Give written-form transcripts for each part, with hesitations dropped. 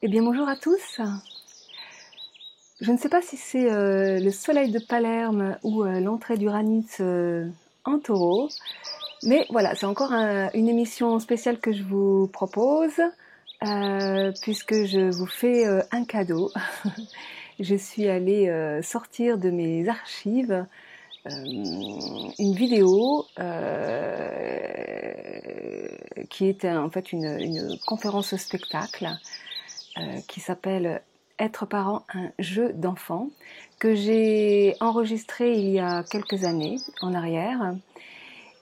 Eh bien bonjour à tous. Je ne sais pas si c'est le soleil de Palerme ou l'entrée d'Uranus en taureau, mais voilà, c'est encore une émission spéciale que je vous propose, puisque je vous fais un cadeau. Je suis allée sortir de mes archives une vidéo qui était en fait une conférence spectacle qui s'appelle Être parent, un jeu d'enfant, que j'ai enregistré il y a quelques années en arrière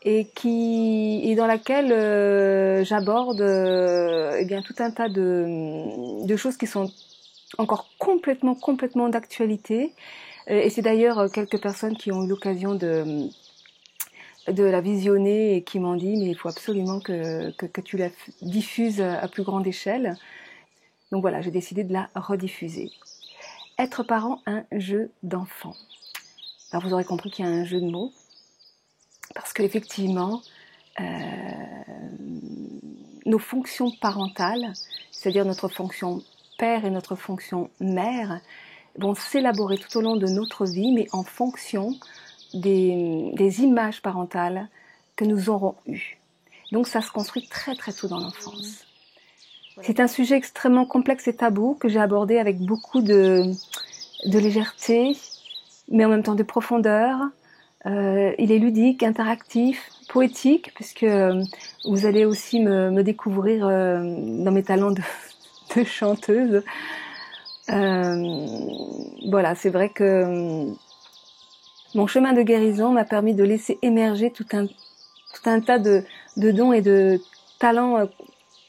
et dans laquelle j'aborde eh bien tout un tas de choses qui sont encore complètement d'actualité. Et c'est d'ailleurs quelques personnes qui ont eu l'occasion de la visionner et qui m'ont dit mais il faut absolument que tu la diffuses à plus grande échelle. Donc voilà, j'ai décidé de la rediffuser. Être parent, un jeu d'enfant. Alors vous aurez compris qu'il y a un jeu de mots, parce qu'effectivement, nos fonctions parentales, c'est-à-dire notre fonction père et notre fonction mère, vont s'élaborer tout au long de notre vie, mais en fonction des images parentales que nous aurons eues. Donc ça se construit très tôt dans l'enfance. C'est un sujet extrêmement complexe et tabou que j'ai abordé avec beaucoup de légèreté, mais en même temps de profondeur. Il est ludique, interactif, poétique, puisque vous allez aussi me découvrir dans mes talents de chanteuse. Voilà, c'est vrai que mon chemin de guérison m'a permis de laisser émerger tout un tas de dons et de talents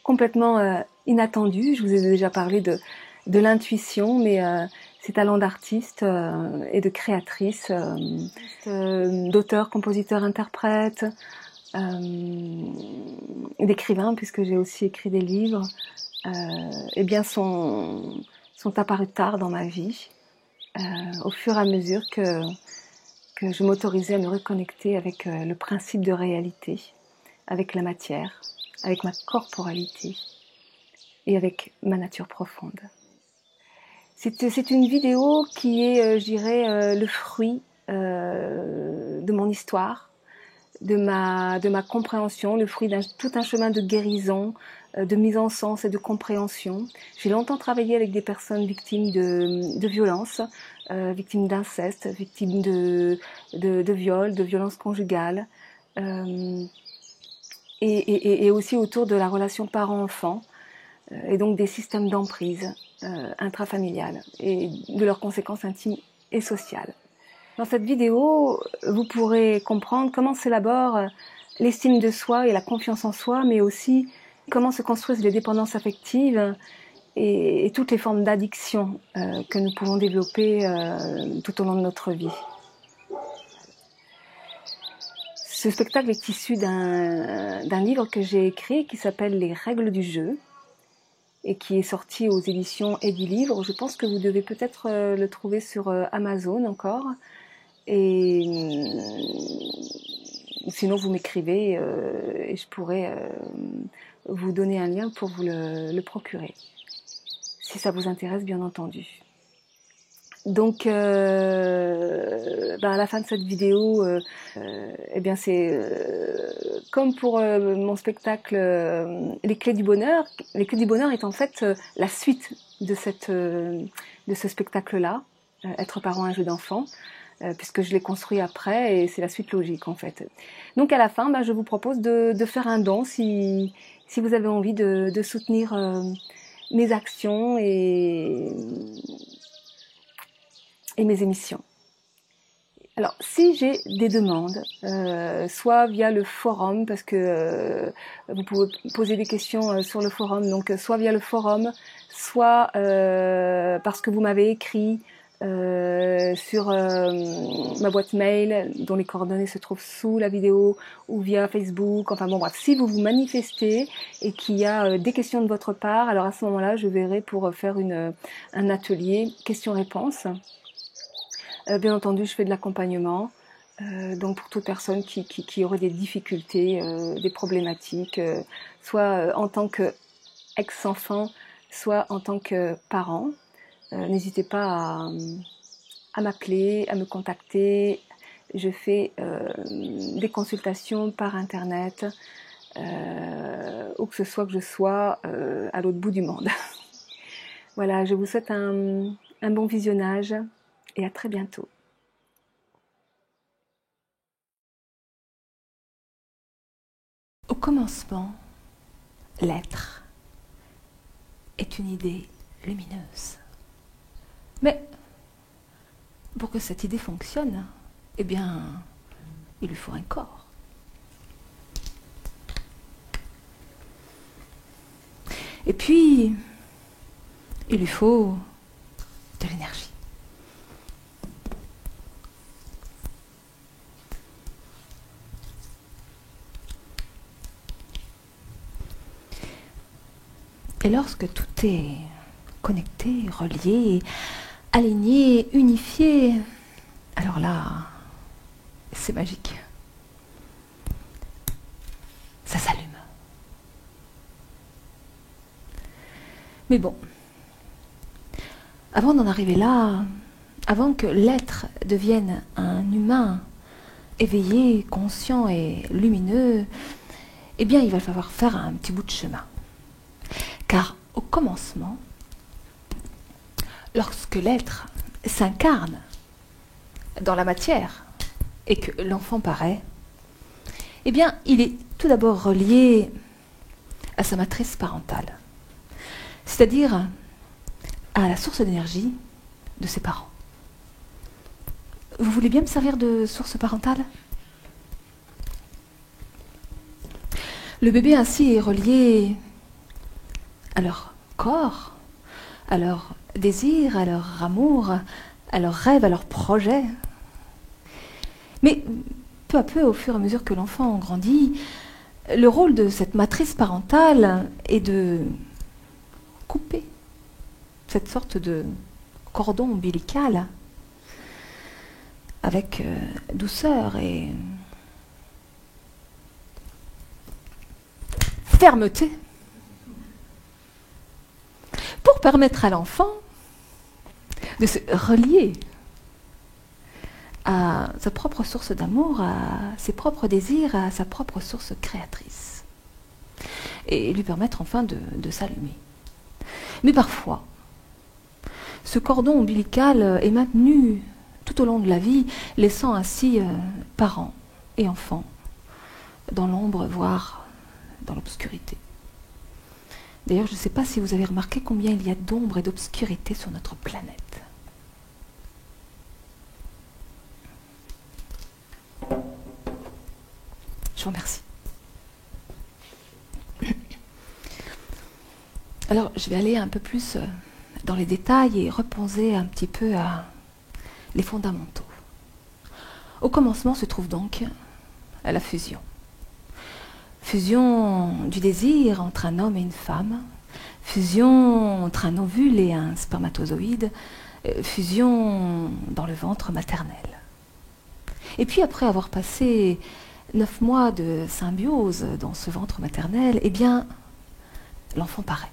complètement inattendus. Je vous ai déjà parlé de l'intuition, mais ces talents d'artiste et de créatrice, d'auteur, compositeur, interprète, d'écrivain, puisque j'ai aussi écrit des livres, eh bien sont apparus tard dans ma vie, au fur et à mesure que je m'autorisais à me reconnecter avec le principe de réalité, avec la matière, avec ma corporalité et avec ma nature profonde. C'est une vidéo qui est, je dirais, le fruit de mon histoire, de ma compréhension, le fruit tout un chemin de guérison, de mise en sens et de compréhension. J'ai longtemps travaillé avec des personnes victimes de violences, victimes d'inceste, victimes de viol, de violences conjugales, et aussi autour de la relation parent-enfant, et donc des systèmes d'emprise intrafamiliales et de leurs conséquences intimes et sociales. Dans cette vidéo, vous pourrez comprendre comment s'élabore l'estime de soi et la confiance en soi, mais aussi comment se construisent les dépendances affectives et toutes les formes d'addiction que nous pouvons développer tout au long de notre vie. Ce spectacle est issu d'un livre que j'ai écrit qui s'appelle Les règles du jeu et qui est sorti aux éditions Edilivre. Je pense que vous devez peut-être le trouver sur Amazon encore. Et sinon, vous m'écrivez et je pourrais vous donner un lien pour vous le procurer. Si ça vous intéresse, bien entendu. Donc, à la fin de cette vidéo, eh bien c'est comme pour mon spectacle Les Clés du Bonheur. Les Clés du Bonheur est en fait la suite de ce spectacle-là, Être parent, un jeu d'enfant, puisque je l'ai construit après et c'est la suite logique en fait. Donc à la fin, je vous propose de faire un don si vous avez envie de soutenir mes actions et mes émissions. Alors, si j'ai des demandes, soit via le forum, parce que vous pouvez poser des questions sur le forum, donc soit via le forum, soit parce que vous m'avez écrit sur ma boîte mail, dont les coordonnées se trouvent sous la vidéo, ou via Facebook, enfin bon bref, si vous vous manifestez et qu'il y a des questions de votre part, alors à ce moment-là, je verrai pour faire un atelier questions-réponses. Bien entendu, je fais de l'accompagnement, donc pour toute personne qui aurait des difficultés, des problématiques, soit en tant qu'ex-enfant soit en tant que parent. N'hésitez pas à m'appeler, à me contacter. Je fais des consultations par internet, où que ce soit que je sois à l'autre bout du monde. Voilà, je vous souhaite un bon visionnage et à très bientôt. Au commencement, l'être est une idée lumineuse. Mais pour que cette idée fonctionne, eh bien, il lui faut un corps. Et puis, il lui faut de l'énergie. Et lorsque tout est connecté, relié, aligné, unifié, alors là, c'est magique. Ça s'allume. Mais bon, avant d'en arriver là, avant que l'être devienne un humain éveillé, conscient et lumineux, eh bien, il va falloir faire un petit bout de chemin. Car au commencement, lorsque l'être s'incarne dans la matière et que l'enfant paraît, eh bien, il est tout d'abord relié à sa matrice parentale, c'est-à-dire à la source d'énergie de ses parents. Vous voulez bien me servir de source parentale ? Le bébé ainsi est relié à leur corps, à leur désir, à leur amour, à leurs rêves, à leurs projets. Mais peu à peu, au fur et à mesure que l'enfant grandit, le rôle de cette matrice parentale est de couper cette sorte de cordon ombilical avec douceur et fermeté pour permettre à l'enfant de se relier à sa propre source d'amour, à ses propres désirs, à sa propre source créatrice. Et lui permettre enfin de s'allumer. Mais parfois, ce cordon ombilical est maintenu tout au long de la vie, laissant ainsi parents et enfants dans l'ombre, voire dans l'obscurité. D'ailleurs, je ne sais pas si vous avez remarqué combien il y a d'ombre et d'obscurité sur notre planète. Je vous remercie. Alors, je vais aller un peu plus dans les détails et reposer un petit peu à les fondamentaux. Au commencement se trouve donc la fusion. Fusion du désir entre un homme et une femme, fusion entre un ovule et un spermatozoïde, fusion dans le ventre maternel. Et puis après avoir passé 9 mois de symbiose dans ce ventre maternel, eh bien, l'enfant paraît.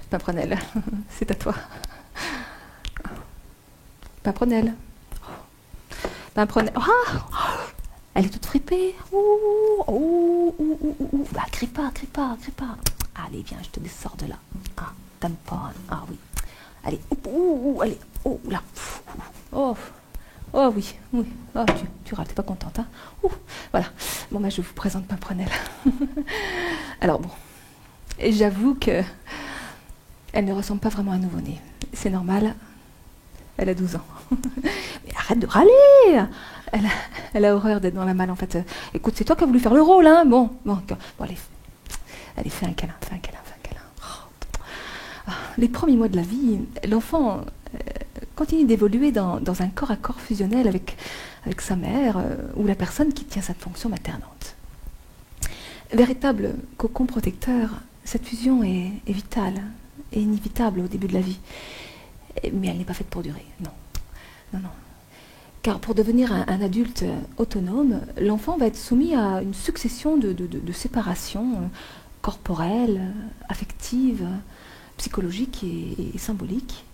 Pimprenelle, c'est à toi. Pimprenelle. Pimprenelle. Ah, elle est toute fripée. Bah, crie pas. Allez, viens, je te sors de là. Ah, t'aimes pas. Ah oui. Allez, allez, là. Oh oui. Oh, tu râles, t'es pas contente, hein. Voilà. Bon, bah, je vous présente Pimprenelle. Alors bon, j'avoue que elle ne ressemble pas vraiment à un nouveau-né. C'est normal, elle a 12 ans. Mais arrête de râler. Elle a horreur d'être dans la malle, en fait. Écoute, c'est toi qui as voulu faire le rôle, hein. Bon, allez, fais un câlin. Oh. Les premiers mois de la vie, l'enfant continue d'évoluer dans un corps à corps fusionnel avec sa mère ou la personne qui tient cette fonction maternante. Véritable cocon protecteur, cette fusion est vitale et inévitable au début de la vie. Mais elle n'est pas faite pour durer, non. Car pour devenir un adulte autonome, l'enfant va être soumis à une succession de séparations corporelles, affectives, psychologiques et symboliques,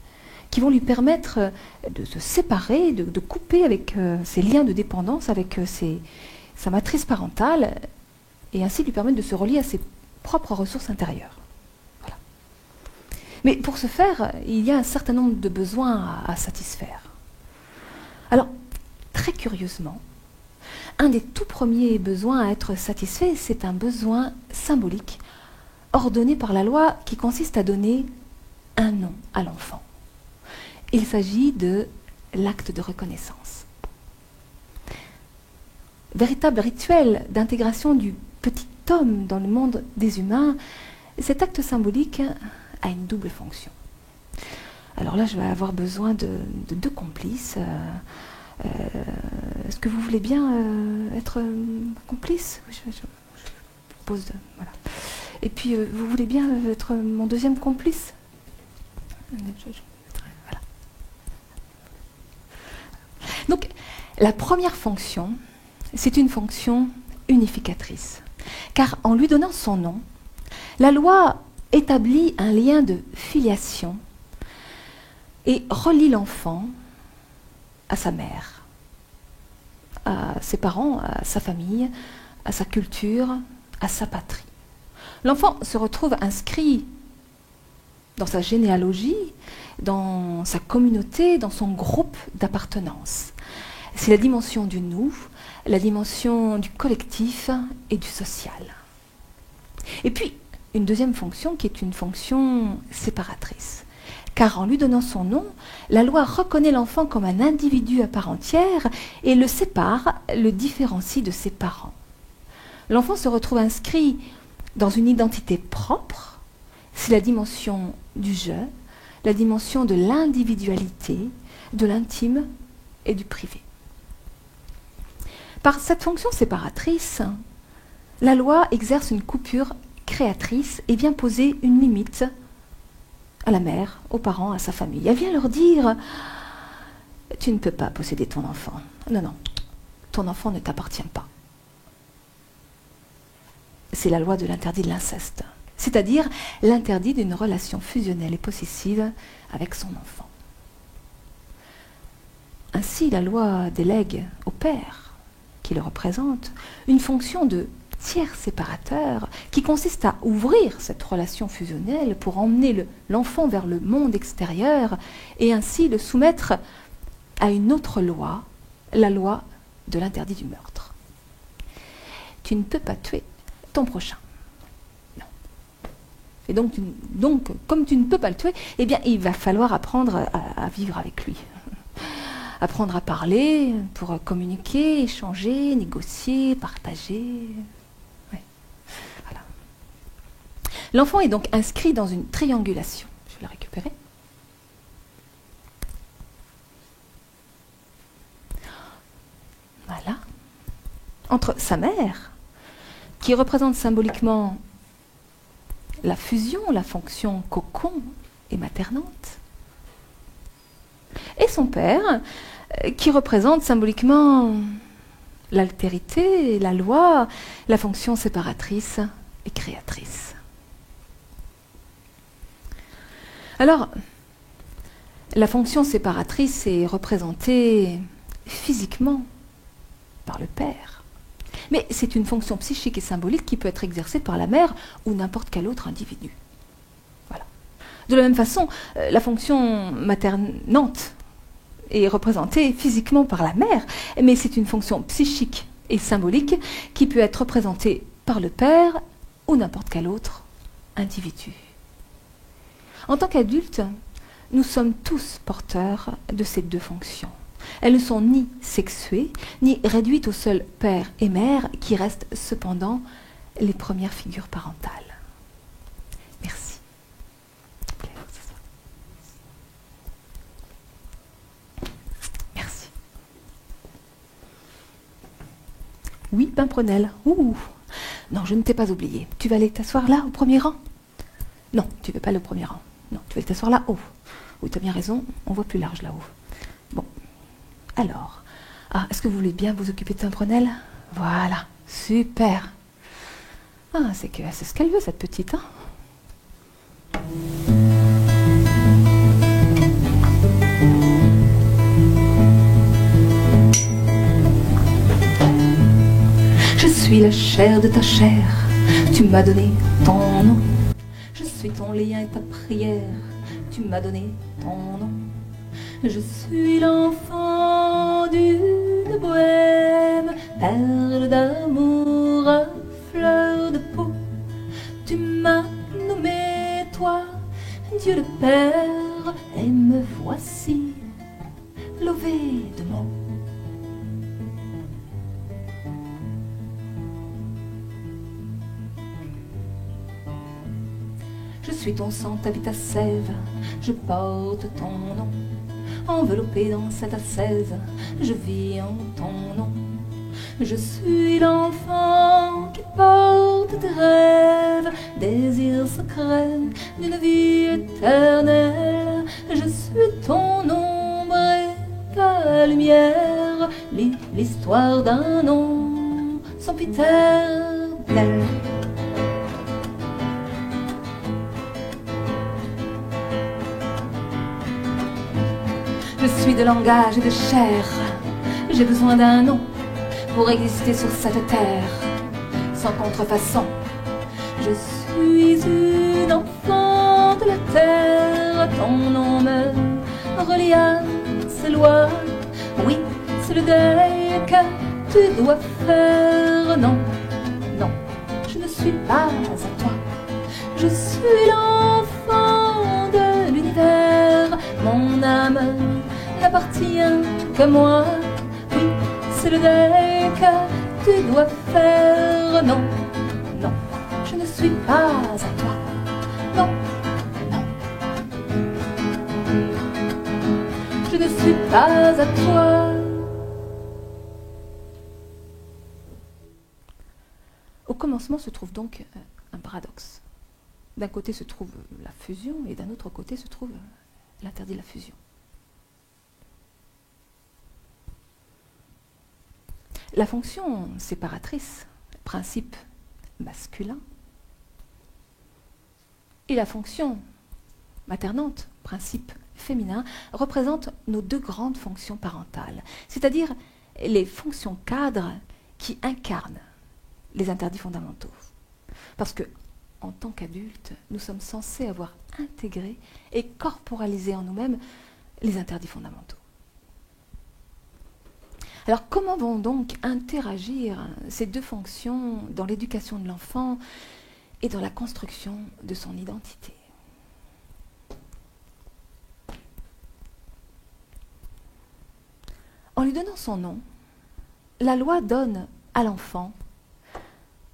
qui vont lui permettre de se séparer, de couper avec ses liens de dépendance, avec sa matrice parentale, et ainsi lui permettre de se relier à ses propres ressources intérieures. Voilà. Mais pour ce faire, il y a un certain nombre de besoins à satisfaire. Alors, très curieusement, un des tout premiers besoins à être satisfait, c'est un besoin symbolique, ordonné par la loi, qui consiste à donner un nom à l'enfant. Il s'agit de l'acte de reconnaissance. Véritable rituel d'intégration du petit homme dans le monde des humains, cet acte symbolique a une double fonction. Alors là, je vais avoir besoin de deux complices. Est-ce que vous voulez bien être complice? Je propose de, voilà. Et puis, vous voulez bien être mon deuxième complice? Voilà. Donc, la première fonction, c'est une fonction unificatrice. Car en lui donnant son nom, la loi établit un lien de filiation et relie l'enfant à sa mère, à ses parents, à sa famille, à sa culture, à sa patrie. L'enfant se retrouve inscrit dans sa généalogie, dans sa communauté, dans son groupe d'appartenance. C'est la dimension du nous, la dimension du collectif et du social. Et puis, une deuxième fonction qui est une fonction séparatrice. Car en lui donnant son nom, la loi reconnaît l'enfant comme un individu à part entière et le sépare, le différencie de ses parents. L'enfant se retrouve inscrit dans une identité propre, c'est la dimension du je, la dimension de l'individualité, de l'intime et du privé. Par cette fonction séparatrice, la loi exerce une coupure créatrice et vient poser une limite à la mère, aux parents, à sa famille. Elle vient leur dire « Tu ne peux pas posséder ton enfant. Non, non, ton enfant ne t'appartient pas. » C'est la loi de l'interdit de l'inceste, c'est-à-dire l'interdit d'une relation fusionnelle et possessive avec son enfant. Ainsi, la loi délègue au père, qui le représente, une fonction de tiers séparateur qui consiste à ouvrir cette relation fusionnelle pour emmener l'enfant vers le monde extérieur et ainsi le soumettre à une autre loi, la loi de l'interdit du meurtre. Tu ne peux pas tuer ton prochain. Non. Et donc, comme tu ne peux pas le tuer, eh bien, il va falloir apprendre à vivre avec lui. Apprendre à parler pour communiquer, échanger, négocier, partager. Ouais. Voilà. L'enfant est donc inscrit dans une triangulation. Je vais le récupérer. Voilà. Entre sa mère, qui représente symboliquement la fusion, la fonction cocon et maternante, et son père, qui représente symboliquement l'altérité, la loi, la fonction séparatrice et créatrice. Alors, la fonction séparatrice est représentée physiquement par le père, mais c'est une fonction psychique et symbolique qui peut être exercée par la mère ou n'importe quel autre individu. Voilà. De la même façon, la fonction maternante est représentée physiquement par la mère, mais c'est une fonction psychique et symbolique qui peut être représentée par le père ou n'importe quel autre individu. En tant qu'adultes, nous sommes tous porteurs de ces deux fonctions. Elles ne sont ni sexuées, ni réduites au seul père et mère, qui restent cependant les premières figures parentales. Merci. Merci. Oui, Pimprenel. Ouh. Non, je ne t'ai pas oublié. Tu vas aller t'asseoir là, au premier rang? Non, tu ne veux pas aller au premier rang. Non, tu vas aller t'asseoir là-haut. Oui, tu as bien raison, on voit plus large là-haut. Bon. Alors, Ah, est-ce que vous voulez bien vous occuper de Pimprenelle? Voilà, super. Ah, c'est ce qu'elle veut, cette petite, hein. Je suis la chair de ta chair, tu m'as donné ton nom. Je suis ton lien et ta prière, tu m'as donné ton nom. Je suis l'enfant d'une bohème, perle d'amour à fleur de peau. Tu m'as nommé, toi, Dieu le Père, et me voici, lové de mots. Je suis ton sang, ta vie, ta sève, je porte ton nom. Enveloppé dans cette ascèse, je vis en ton nom. Je suis l'enfant qui porte tes rêves, désirs secrets d'une vie éternelle. Je suis ton ombre et ta lumière, l'histoire d'un nom sempiternel. Je suis de langage et de chair, j'ai besoin d'un nom pour exister sur cette terre, sans contrefaçon. Je suis une enfant de la terre, ton nom me relie à ses lois. Oui, c'est le deuil que tu dois faire. Non, non, je ne suis pas à toi. Je suis l'enfant de l'univers, mon âme n'appartient qu'à moi. Oui, c'est le deuil que tu dois faire. Non, non, je ne suis pas à toi. Non, non, je ne suis pas à toi. Au commencement se trouve donc un paradoxe. D'un côté se trouve la fusion et d'un autre côté se trouve l'interdit de la fusion. La fonction séparatrice, principe masculin, et la fonction maternante, principe féminin, représentent nos deux grandes fonctions parentales, c'est-à-dire les fonctions cadres qui incarnent les interdits fondamentaux. Parce que, en tant qu'adultes, nous sommes censés avoir intégré et corporalisé en nous-mêmes les interdits fondamentaux. Alors, comment vont donc interagir ces deux fonctions dans l'éducation de l'enfant et dans la construction de son identité? En lui donnant son nom, la loi donne à l'enfant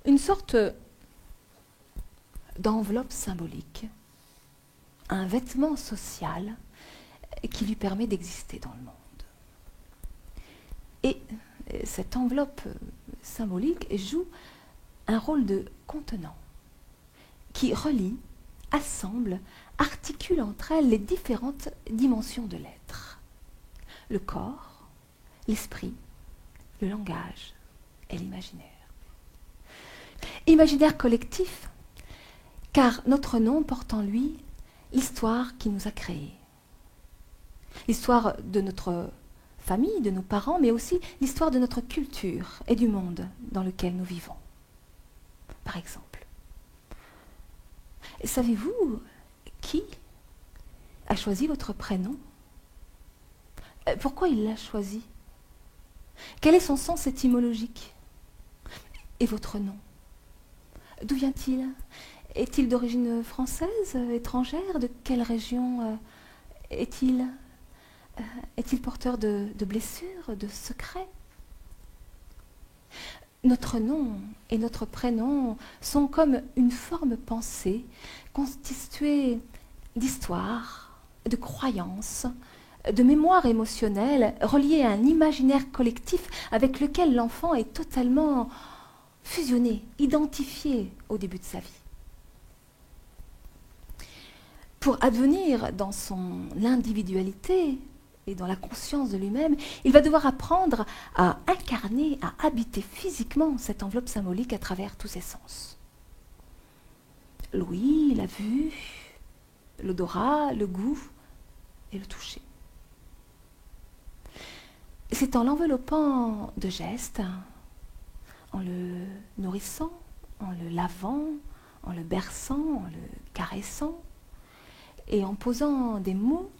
une sorte d'enveloppe symbolique, un vêtement social qui lui permet d'exister dans le monde. Et cette enveloppe symbolique joue un rôle de contenant qui relie, assemble, articule entre elles les différentes dimensions de l'être. Le corps, l'esprit, le langage et l'imaginaire. Imaginaire collectif, car notre nom porte en lui l'histoire qui nous a créés. L'histoire de notre famille, de nos parents, mais aussi l'histoire de notre culture et du monde dans lequel nous vivons. Par exemple, savez-vous qui a choisi votre prénom? Pourquoi il l'a choisi? Quel est son sens étymologique? Et votre nom? D'où vient-il? Est-il d'origine française, étrangère? De quelle région est-il? Est-il porteur de blessures, de secrets? Notre nom et notre prénom sont comme une forme pensée, constituée d'histoire, de croyances, de mémoire émotionnelle, reliée à un imaginaire collectif avec lequel l'enfant est totalement fusionné, identifié au début de sa vie. Pour advenir dans son individualité, et dans la conscience de lui-même, il va devoir apprendre à incarner, à habiter physiquement cette enveloppe symbolique à travers tous ses sens. L'ouïe, la vue, l'odorat, le goût et le toucher. C'est en l'enveloppant de gestes, en le nourrissant, en le lavant, en le berçant, en le caressant, et en posant des mots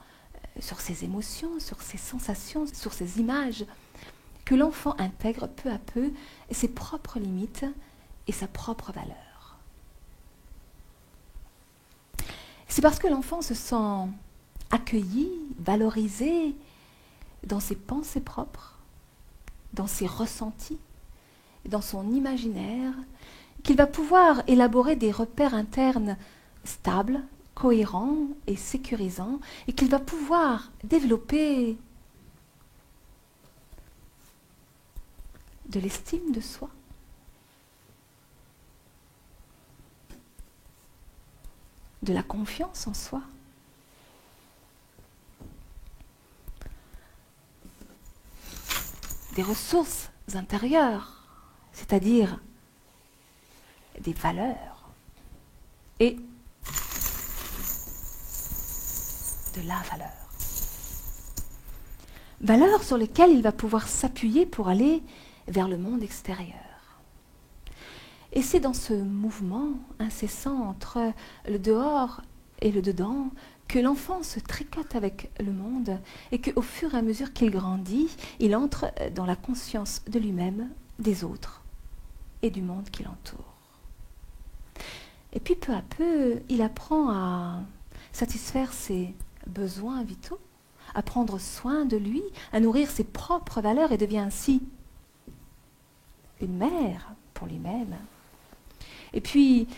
sur ses émotions, sur ses sensations, sur ses images, que l'enfant intègre peu à peu ses propres limites et sa propre valeur. C'est parce que l'enfant se sent accueilli, valorisé dans ses pensées propres, dans ses ressentis, dans son imaginaire, qu'il va pouvoir élaborer des repères internes stables, cohérents et sécurisants, et qu'il va pouvoir développer de l'estime de soi, de la confiance en soi, des ressources intérieures, c'est-à-dire des valeurs et de la valeur. Valeurs sur lesquelles il va pouvoir s'appuyer pour aller vers le monde extérieur. Et c'est dans ce mouvement incessant entre le dehors et le dedans que l'enfant se tricote avec le monde et qu'au fur et à mesure qu'il grandit, il entre dans la conscience de lui-même, des autres et du monde qui l'entoure. Et puis peu à peu, il apprend à satisfaire ses besoins vitaux, à prendre soin de lui, à nourrir ses propres valeurs et devient ainsi une mère pour lui-même. Et puis,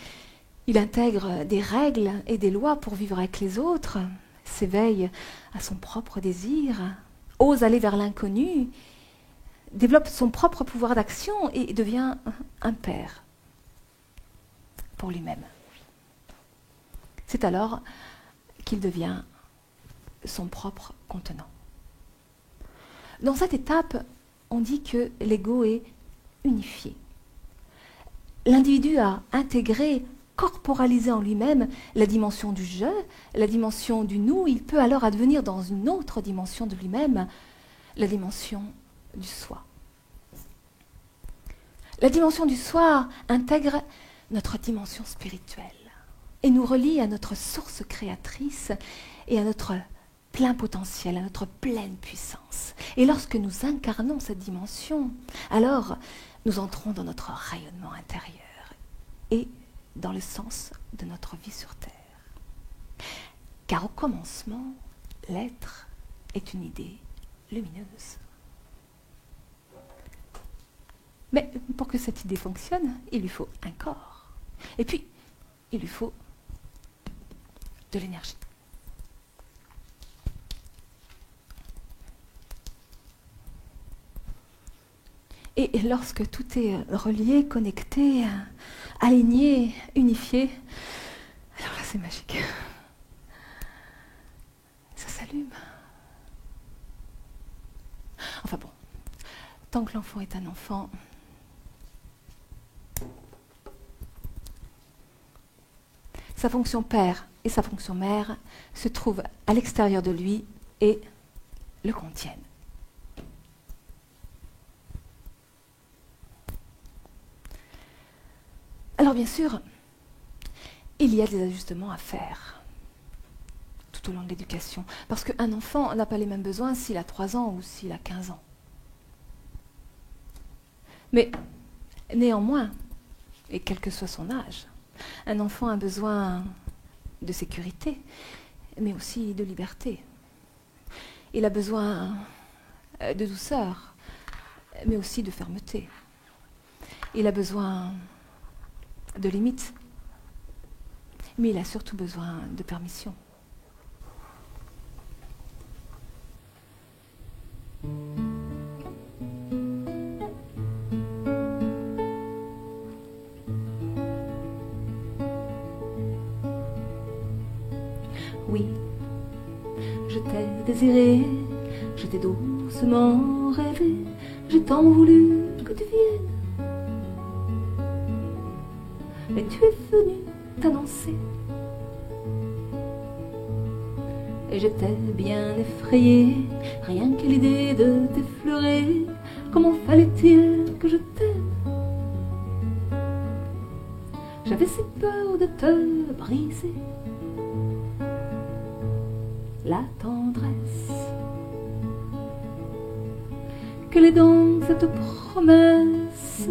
il intègre des règles et des lois pour vivre avec les autres, s'éveille à son propre désir, ose aller vers l'inconnu, développe son propre pouvoir d'action et devient un père pour lui-même. C'est alors qu'il devient son propre contenant. Dans cette étape, on dit que l'ego est unifié. L'individu a intégré, corporalisé en lui-même la dimension du je, la dimension du nous. Il peut alors advenir dans une autre dimension de lui-même, la dimension du soi. La dimension du soi intègre notre dimension spirituelle et nous relie à notre source créatrice et à notre plein potentiel, à notre pleine puissance. Et lorsque nous incarnons cette dimension, alors nous entrons dans notre rayonnement intérieur et dans le sens de notre vie sur Terre. Car au commencement, l'être est une idée lumineuse. Mais pour que cette idée fonctionne, il lui faut un corps. Et puis, il lui faut de l'énergie. Et lorsque tout est relié, connecté, aligné, unifié, alors là c'est magique. Ça s'allume. Enfin bon, tant que l'enfant est un enfant, sa fonction père et sa fonction mère se trouvent à l'extérieur de lui et le contiennent. Alors bien sûr, il y a des ajustements à faire tout au long de l'éducation, parce qu'un enfant n'a pas les mêmes besoins s'il a 3 ans ou s'il a 15 ans. Mais néanmoins, et quel que soit son âge, un enfant a besoin de sécurité, mais aussi de liberté. Il a besoin de douceur, mais aussi de fermeté. Il a besoin de limites, mais il a surtout besoin de permission. Oui, je t'ai désiré t'ai doucement rêvé, j'ai tant voulu que tu viennes. Mais tu es venu t'annoncer. Et j'étais bien effrayée, rien qu'à l'idée de t'effleurer. Comment fallait-il que je t'aime? J'avais si peur de te briser. La tendresse. Quelle est donc cette promesse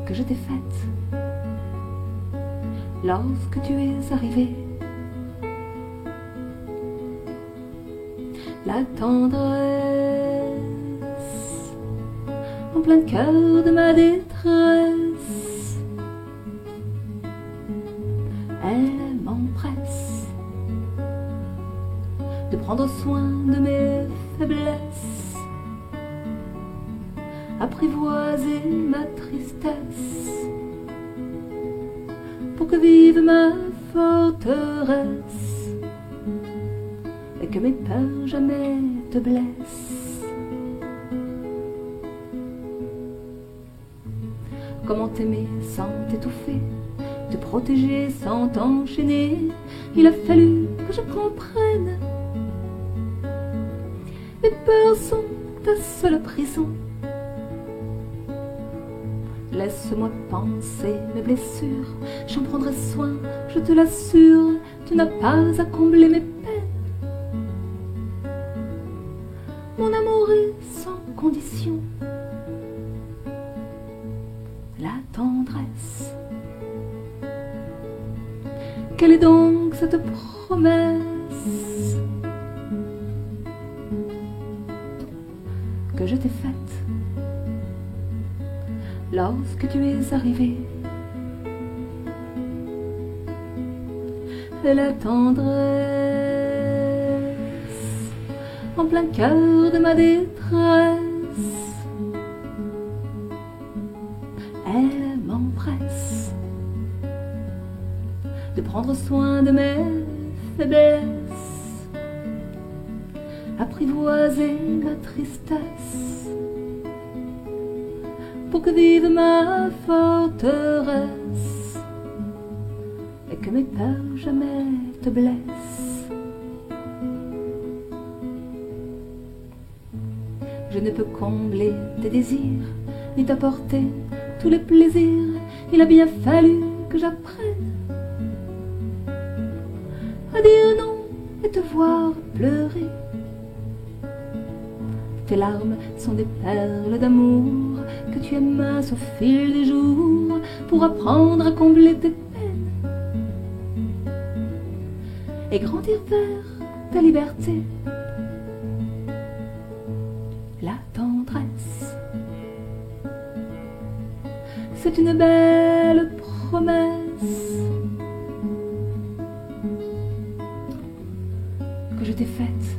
que je t'ai faite lorsque tu es arrivé? La tendresse en plein cœur de ma détresse, elle m'empresse de prendre soin de mes faiblesses, apprivoiser ma tristesse, pour que vive ma forteresse, et que mes peurs jamais te blessent. Comment t'aimer sans t'étouffer, te protéger sans t'enchaîner? Il a fallu que je comprenne. Mes peurs sont ta seule prison. Laisse-moi penser mes blessures, j'en prendrai soin, je te l'assure. Tu n'as pas à combler mes peines. Mon amour est sans condition. La tendresse. Quelle est donc cette promesse que je t'ai faite lorsque tu es arrivé? La tendresse en plein cœur de ma détresse, elle m'empresse de prendre soin de mes faiblesses, apprivoiser ma tristesse, pour que vive ma forteresse, et que mes peurs jamais te blessent. Je ne peux combler tes désirs, ni t'apporter tous les plaisirs. Il a bien fallu que j'apprenne à dire non et te voir pleurer. Tes larmes sont des perles d'amour que tu amasses au fil des jours pour apprendre à combler tes peines et grandir vers ta liberté. La tendresse, c'est une belle promesse que je t'ai faite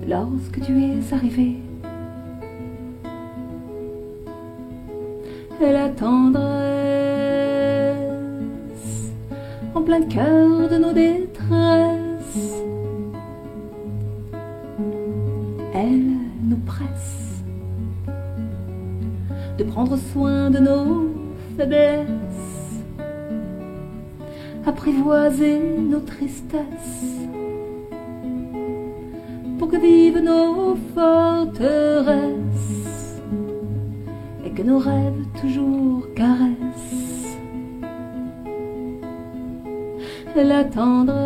lorsque tu es arrivé. Et la tendresse en plein cœur de nos détresses, elle nous presse de prendre soin de nos faiblesses, apprivoiser nos tristesses, pour que vivent nos forteresses, et que nos rêves toujours caressent. La tendresse,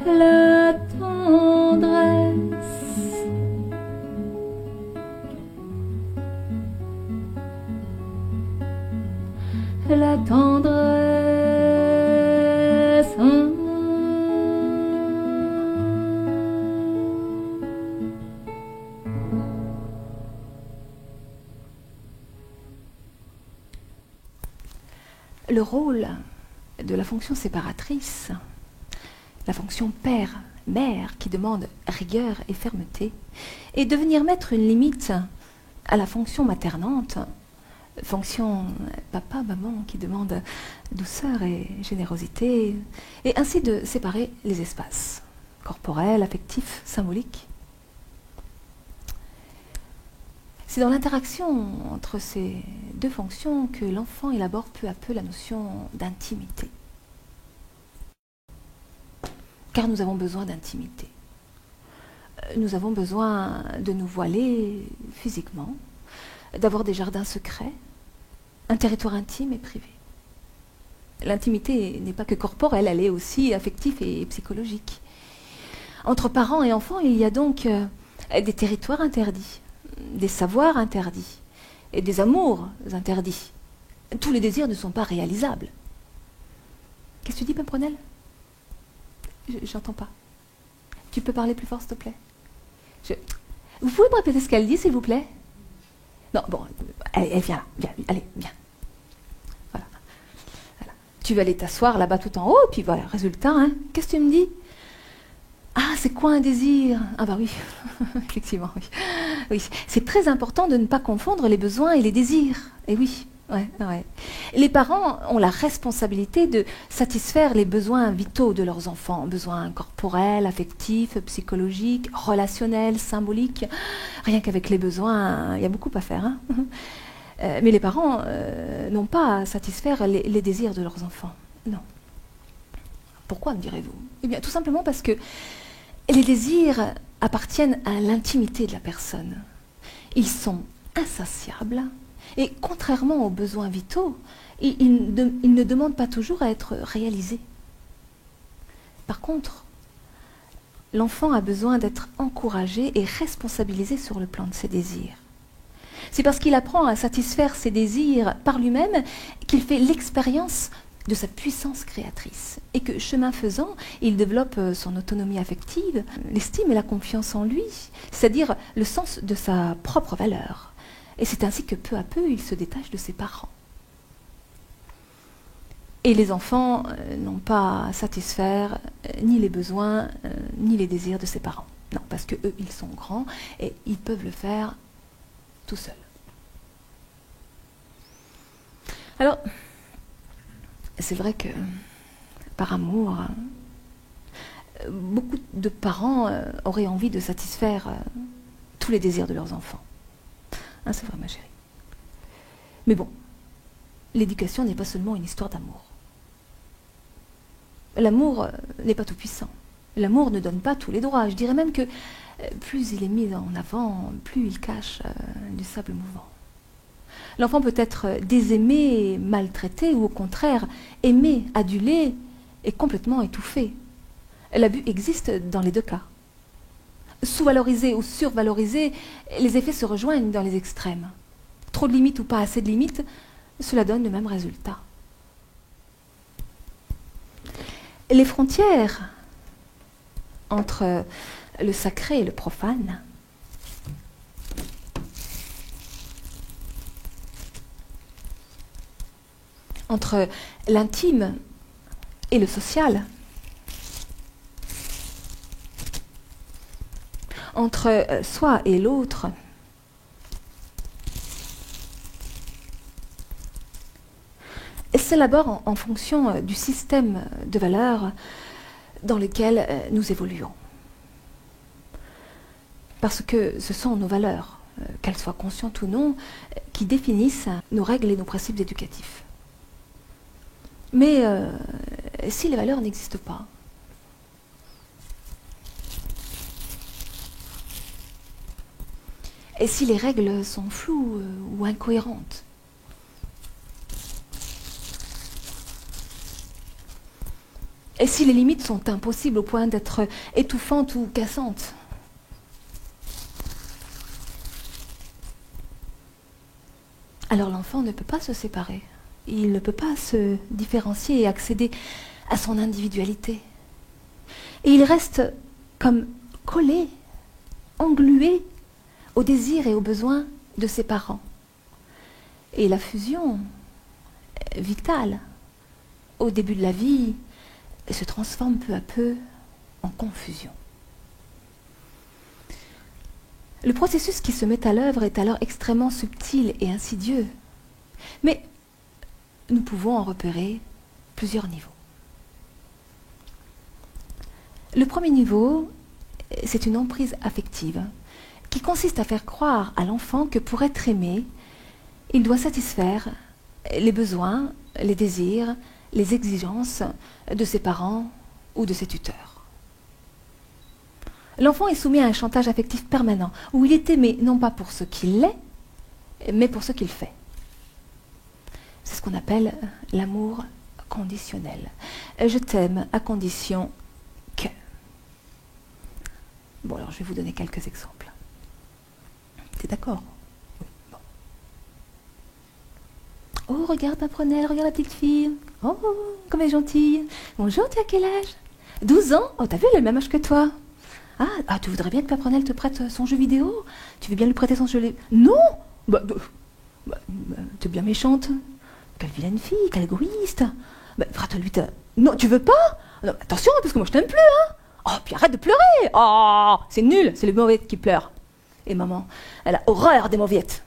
la tendresse, la tendresse. Le rôle de la fonction séparatrice, la fonction père-mère qui demande rigueur et fermeté, est de venir mettre une limite à la fonction maternante Fonction papa, maman qui demande douceur et générosité, et ainsi de séparer les espaces corporels, affectifs, symboliques. C'est dans l'interaction entre ces deux fonctions que l'enfant élabore peu à peu la notion d'intimité. Car nous avons besoin d'intimité. Nous avons besoin de nous voiler physiquement, d'avoir des jardins secrets, un territoire intime et privé. L'intimité n'est pas que corporelle, elle est aussi affective et psychologique. Entre parents et enfants, il y a donc des territoires interdits, des savoirs interdits et des amours interdits. Tous les désirs ne sont pas réalisables. Qu'est-ce que tu dis, Pimprenelle? J'entends pas. Tu peux parler plus fort, s'il te plaît? Vous pouvez me répéter ce qu'elle dit, s'il vous plaît? Non, bon, elle vient là, allez, viens. Voilà. Tu vas aller t'asseoir là-bas tout en haut, puis voilà, résultat, hein, qu'est-ce que tu me dis? Ah, c'est quoi un désir? Ah bah oui, effectivement, oui. Oui. C'est très important de ne pas confondre les besoins et les désirs. Et oui, ouais. Les parents ont la responsabilité de satisfaire les besoins vitaux de leurs enfants, besoins corporels, affectifs, psychologiques, relationnels, symboliques. Rien qu'avec les besoins, il y a beaucoup à faire. Hein. Mais les parents n'ont pas à satisfaire les désirs de leurs enfants. Non. Pourquoi, me direz-vous? Eh bien, tout simplement parce que les désirs appartiennent à l'intimité de la personne. Ils sont insatiables et, contrairement aux besoins vitaux, ils ne demandent pas toujours à être réalisés. Par contre, l'enfant a besoin d'être encouragé et responsabilisé sur le plan de ses désirs. C'est parce qu'il apprend à satisfaire ses désirs par lui-même qu'il fait l'expérience de sa puissance créatrice et que, chemin faisant, il développe son autonomie affective, l'estime et la confiance en lui, c'est-à-dire le sens de sa propre valeur. Et c'est ainsi que peu à peu, il se détache de ses parents. Et les enfants n'ont pas à satisfaire ni les besoins ni les désirs de ses parents. Non, parce que eux, ils sont grands et ils peuvent le faire tout seuls. Alors, c'est vrai que, par amour, beaucoup de parents auraient envie de satisfaire tous les désirs de leurs enfants. Hein, c'est vrai, ma chérie. Mais bon, l'éducation n'est pas seulement une histoire d'amour. L'amour n'est pas tout puissant. L'amour ne donne pas tous les droits. Je dirais même que plus il est mis en avant, plus il cache du sable mouvant. L'enfant peut être désaimé, maltraité, ou au contraire, aimé, adulé et complètement étouffé. L'abus existe dans les deux cas. Sous-valorisé ou survalorisé, les effets se rejoignent dans les extrêmes. Trop de limites ou pas assez de limites, cela donne le même résultat. Les frontières entre le sacré et le profane, entre l'intime et le social, entre soi et l'autre, s'élabore en fonction du système de valeurs dans lequel nous évoluons. Parce que ce sont nos valeurs, qu'elles soient conscientes ou non, qui définissent nos règles et nos principes éducatifs. Mais si les valeurs n'existent pas, et si les règles sont floues ou incohérentes, et si les limites sont impossibles au point d'être étouffantes ou cassantes, alors l'enfant ne peut pas se séparer. Il ne peut pas se différencier et accéder à son individualité. Et il reste comme collé, englué aux désirs et aux besoins de ses parents. Et la fusion vitale au début de la vie se transforme peu à peu en confusion. Le processus qui se met à l'œuvre est alors extrêmement subtil et insidieux. Mais nous pouvons en repérer plusieurs niveaux. Le premier niveau, c'est une emprise affective qui consiste à faire croire à l'enfant que pour être aimé, il doit satisfaire les besoins, les désirs, les exigences de ses parents ou de ses tuteurs. L'enfant est soumis à un chantage affectif permanent, où il est aimé non pas pour ce qu'il est, mais pour ce qu'il fait. C'est ce qu'on appelle l'amour conditionnel. Je t'aime à condition que... Bon, alors je vais vous donner quelques exemples. T'es d'accord? Oui. Bon. Oh, regarde ma prunelle, regarde la petite fille. Oh, comme elle est gentille. Bonjour, tu as quel âge? 12 ans? Oh, t'as vu, elle a le même âge que toi. Ah, tu voudrais bien que Paprenelle te prête son jeu vidéo? Tu veux bien lui prêter son jeu vidéo? Non! T'es bien méchante. Quelle vilaine fille, quelle égoïste. Prête-lui ta... Non, tu veux pas? Non, attention, parce que moi je t'aime plus, hein. Oh, puis arrête de pleurer. Oh, c'est nul, c'est les mauviettes qui pleurent. Et maman, elle a horreur des mauviettes.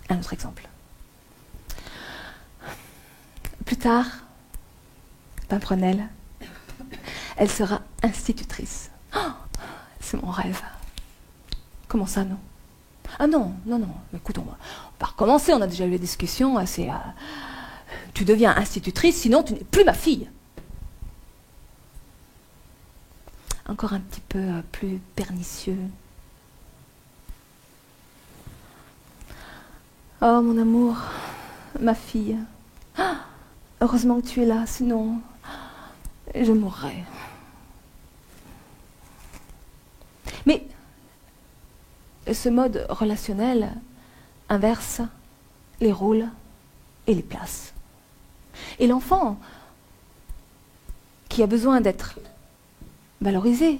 Un autre exemple. Plus tard, Paprenelle, elle sera institutrice. Oh, c'est mon rêve. Comment ça, non? Ah non. Écoute, on va recommencer, on a déjà eu la discussion. Tu deviens institutrice, sinon tu n'es plus ma fille. Encore un petit peu plus pernicieux. Oh, mon amour, ma fille. Heureusement que tu es là, sinon je mourrais. Mais ce mode relationnel inverse les rôles et les places. Et l'enfant, qui a besoin d'être valorisé,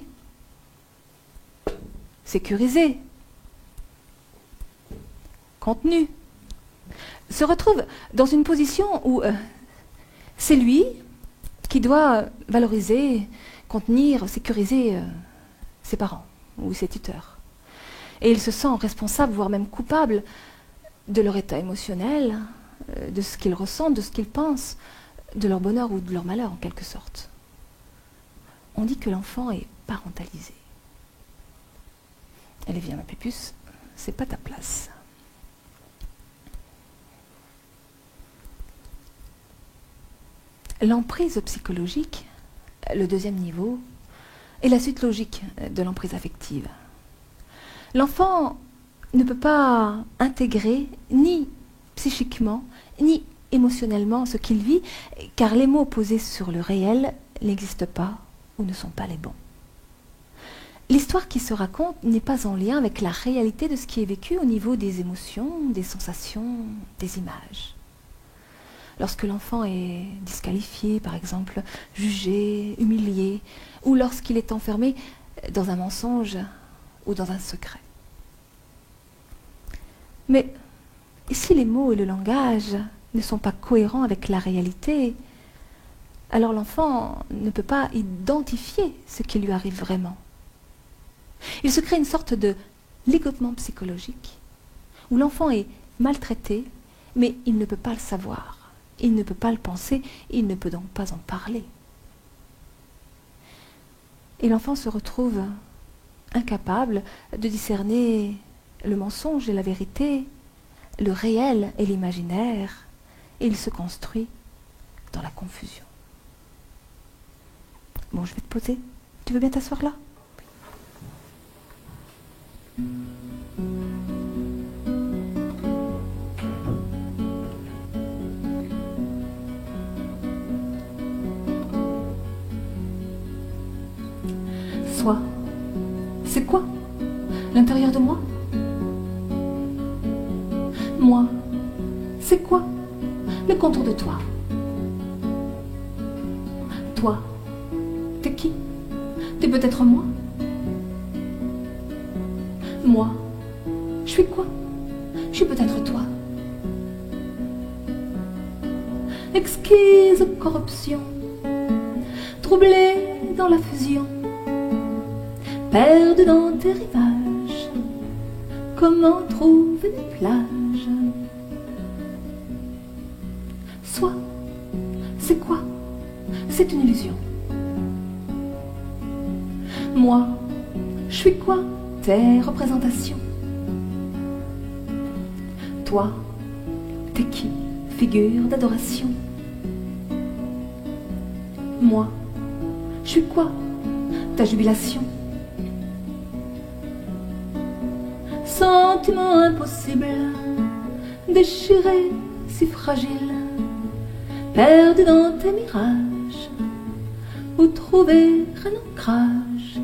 sécurisé, contenu, se retrouve dans une position où c'est lui qui doit valoriser, contenir, sécuriser ses parents ou ses tuteurs. Et il se sent responsable, voire même coupable, de leur état émotionnel, de ce qu'ils ressentent, de ce qu'ils pensent, de leur bonheur ou de leur malheur en quelque sorte. On dit que l'enfant est parentalisé. Allez, viens ma pupuce, c'est pas ta place. L'emprise psychologique, le deuxième niveau, est la suite logique de l'emprise affective. L'enfant ne peut pas intégrer ni psychiquement, ni émotionnellement ce qu'il vit, car les mots posés sur le réel n'existent pas ou ne sont pas les bons. L'histoire qui se raconte n'est pas en lien avec la réalité de ce qui est vécu au niveau des émotions, des sensations, des images. Lorsque l'enfant est disqualifié, par exemple, jugé, humilié, ou lorsqu'il est enfermé dans un mensonge ou dans un secret. Mais si les mots et le langage ne sont pas cohérents avec la réalité, alors l'enfant ne peut pas identifier ce qui lui arrive vraiment. Il se crée une sorte de ligotement psychologique, où l'enfant est maltraité, mais il ne peut pas le savoir. Il ne peut pas le penser, il ne peut donc pas en parler. Et l'enfant se retrouve incapable de discerner le mensonge et la vérité, le réel et l'imaginaire, et il se construit dans la confusion. Bon, je vais te poser. Tu veux bien t'asseoir là? Soi, c'est quoi l'intérieur de moi? Moi, c'est quoi le contour de toi? Toi, t'es qui? T'es peut-être moi? Moi, je suis quoi? Je suis peut-être toi. Exquise corruption, troublée dans la fusion, perdue dans tes rivages, comment trouver des plages c'est quoi? C'est une illusion. Moi, je suis quoi? Tes représentations. Toi, t'es qui? Figure d'adoration. Moi, je suis quoi? Ta jubilation. Sentiment impossible, déchiré, si fragile, perdu dans tes mirages, où trouver un ancrage.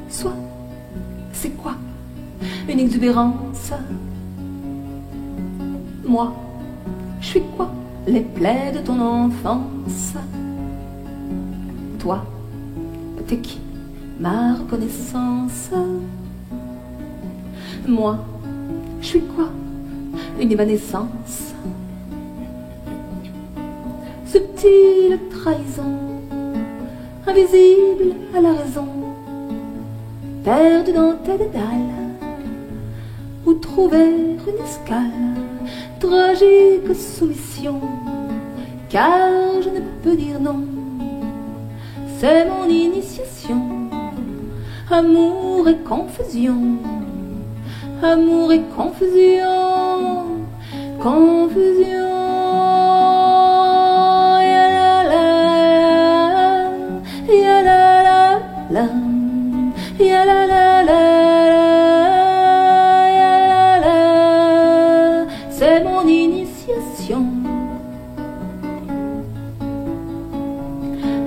Soit, c'est quoi? Une exubérance. Moi, je suis quoi? Les plaies de ton enfance. Toi, t'es qui? Ma reconnaissance. Moi, je suis quoi? Une évanescence. Subtile trahison, invisible à la raison, perdu dans tes dédales, où trouver une escale, tragique soumission, car je ne peux dire non, c'est mon initiation. Amour et confusion, amour et confusion, confusion. C'est mon initiation.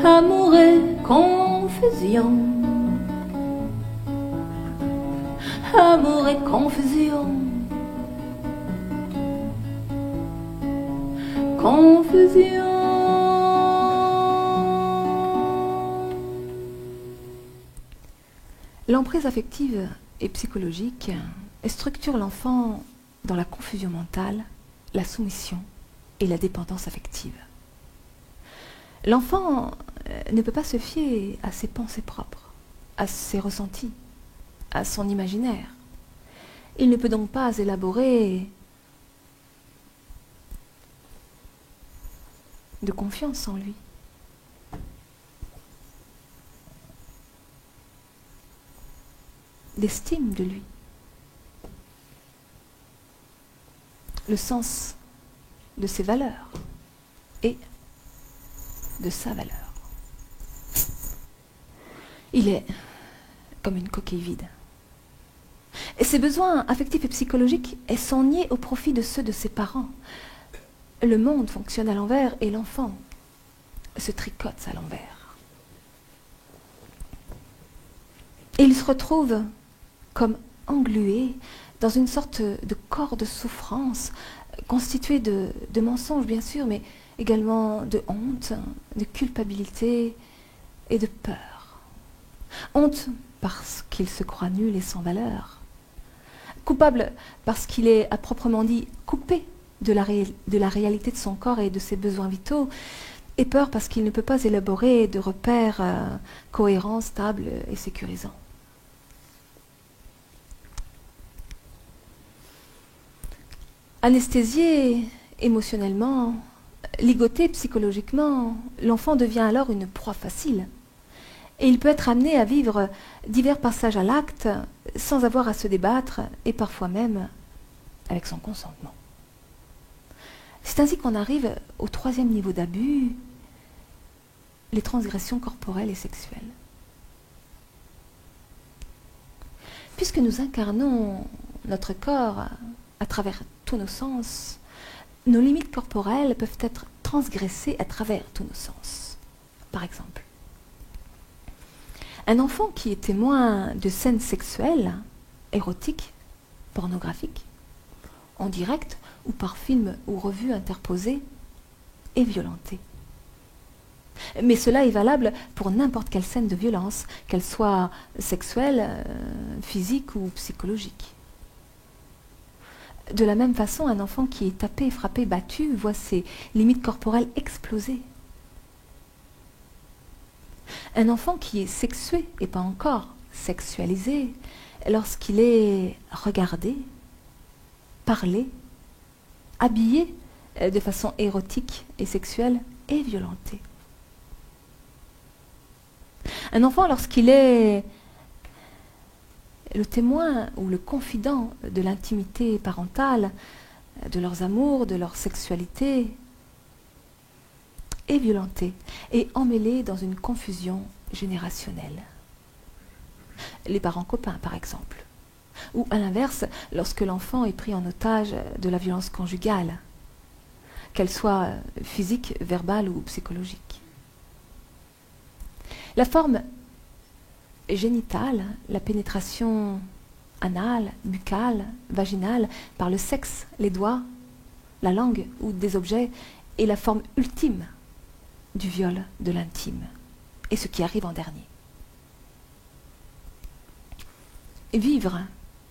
Amour et confusion, amour et confusion, confusion. L'emprise affective et psychologique structure l'enfant dans la confusion mentale, la soumission et la dépendance affective. L'enfant ne peut pas se fier à ses pensées propres, à ses ressentis, à son imaginaire. Il ne peut donc pas élaborer de confiance en lui. D'estime de lui. Le sens de ses valeurs et de sa valeur. Il est comme une coquille vide. Et ses besoins affectifs et psychologiques sont niés au profit de ceux de ses parents. Le monde fonctionne à l'envers et l'enfant se tricote à l'envers. Et il se retrouve comme englué dans une sorte de corps de souffrance constitué de mensonges bien sûr, mais également de honte, de culpabilité et de peur. Honte parce qu'il se croit nul et sans valeur. Coupable parce qu'il est à proprement dit coupé de la réalité de son corps et de ses besoins vitaux. Et peur parce qu'il ne peut pas élaborer de repères cohérents, stables et sécurisants. Anesthésié émotionnellement, ligoté psychologiquement, l'enfant devient alors une proie facile. Et il peut être amené à vivre divers passages à l'acte sans avoir à se débattre et parfois même avec son consentement. C'est ainsi qu'on arrive au troisième niveau d'abus, les transgressions corporelles et sexuelles. Puisque nous incarnons notre corps à travers tous nos sens, nos limites corporelles peuvent être transgressées à travers tous nos sens. Par exemple, un enfant qui est témoin de scènes sexuelles, érotiques, pornographique, en direct ou par film ou revue interposée, est violentée. Mais cela est valable pour n'importe quelle scène de violence, qu'elle soit sexuelle, physique ou psychologique. De la même façon, un enfant qui est tapé, frappé, battu voit ses limites corporelles exploser. Un enfant qui est sexué et pas encore sexualisé, lorsqu'il est regardé, parlé, habillé de façon érotique et sexuelle, est violenté. Un enfant, lorsqu'il est le témoin ou le confident de l'intimité parentale, de leurs amours, de leur sexualité, est violenté et emmêlé dans une confusion générationnelle. Les parents copains, par exemple. Ou à l'inverse, lorsque l'enfant est pris en otage de la violence conjugale, qu'elle soit physique, verbale ou psychologique. La forme génitale, la pénétration anale, buccale, vaginale, par le sexe, les doigts, la langue ou des objets, est la forme ultime du viol de l'intime, et ce qui arrive en dernier. Vivre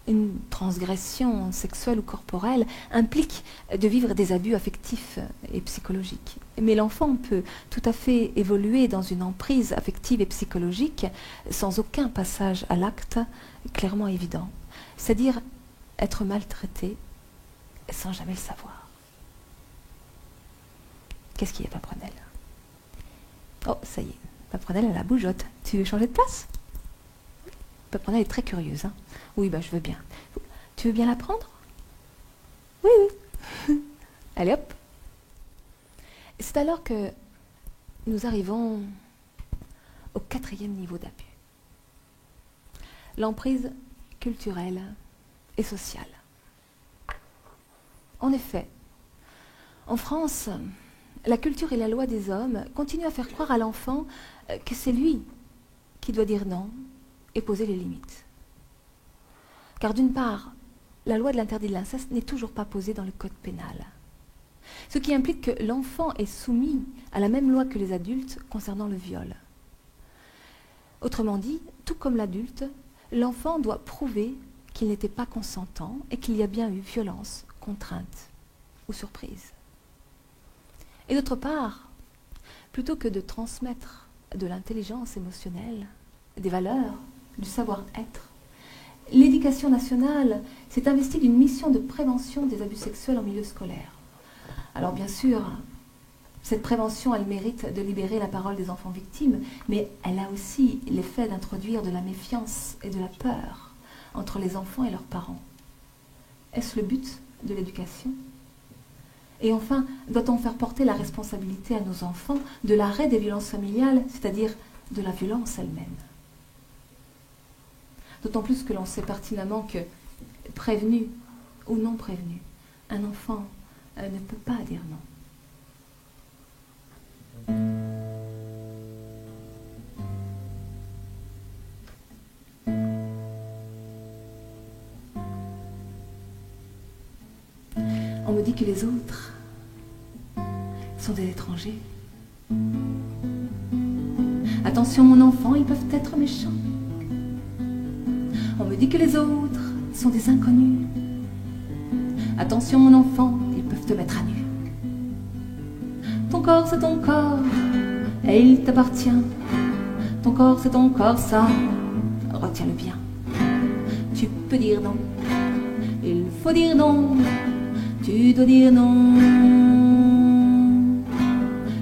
une transgression sexuelle ou corporelle implique de vivre des abus affectifs et psychologiques. Mais l'enfant peut tout à fait évoluer dans une emprise affective et psychologique sans aucun passage à l'acte clairement évident, c'est-à-dire être maltraité sans jamais le savoir. Qu'est-ce qu'il y a, Paprenelle? Oh, ça y est, Paprenelle, elle a la bougeotte. Tu veux changer de place? Paprenelle est très curieuse. Hein. Oui, bah, je veux bien. Tu veux bien la prendre? Oui, oui. Allez, hop. C'est alors que nous arrivons au 4e niveau d'abus. L'emprise culturelle et sociale. En effet, en France, la culture et la loi des hommes continuent à faire croire à l'enfant que c'est lui qui doit dire non et poser les limites. Car d'une part, la loi de l'interdit de l'inceste n'est toujours pas posée dans le code pénal. Ce qui implique que l'enfant est soumis à la même loi que les adultes concernant le viol. Autrement dit, tout comme l'adulte, l'enfant doit prouver qu'il n'était pas consentant et qu'il y a bien eu violence, contrainte ou surprise. Et d'autre part, plutôt que de transmettre de l'intelligence émotionnelle, des valeurs, du savoir-être, l'éducation nationale s'est investie d'une mission de prévention des abus sexuels en milieu scolaire. Alors bien sûr, cette prévention a le mérite de libérer la parole des enfants victimes, mais elle a aussi l'effet d'introduire de la méfiance et de la peur entre les enfants et leurs parents. Est-ce le but de l'éducation ? Et enfin, doit-on faire porter la responsabilité à nos enfants de l'arrêt des violences familiales, c'est-à-dire de la violence elle-même ? D'autant plus que l'on sait pertinemment que, prévenu ou non prévenu, un enfant ne peut pas dire non. On me dit que les autres sont des étrangers. Attention mon enfant, ils peuvent être méchants. On me dit que les autres sont des inconnus. Attention mon enfant, ils peuvent te mettre à nu. Ton corps c'est ton corps, et il t'appartient. Ton corps c'est ton corps, ça, retiens-le bien. Tu peux dire non, il faut dire non. Tu dois dire non.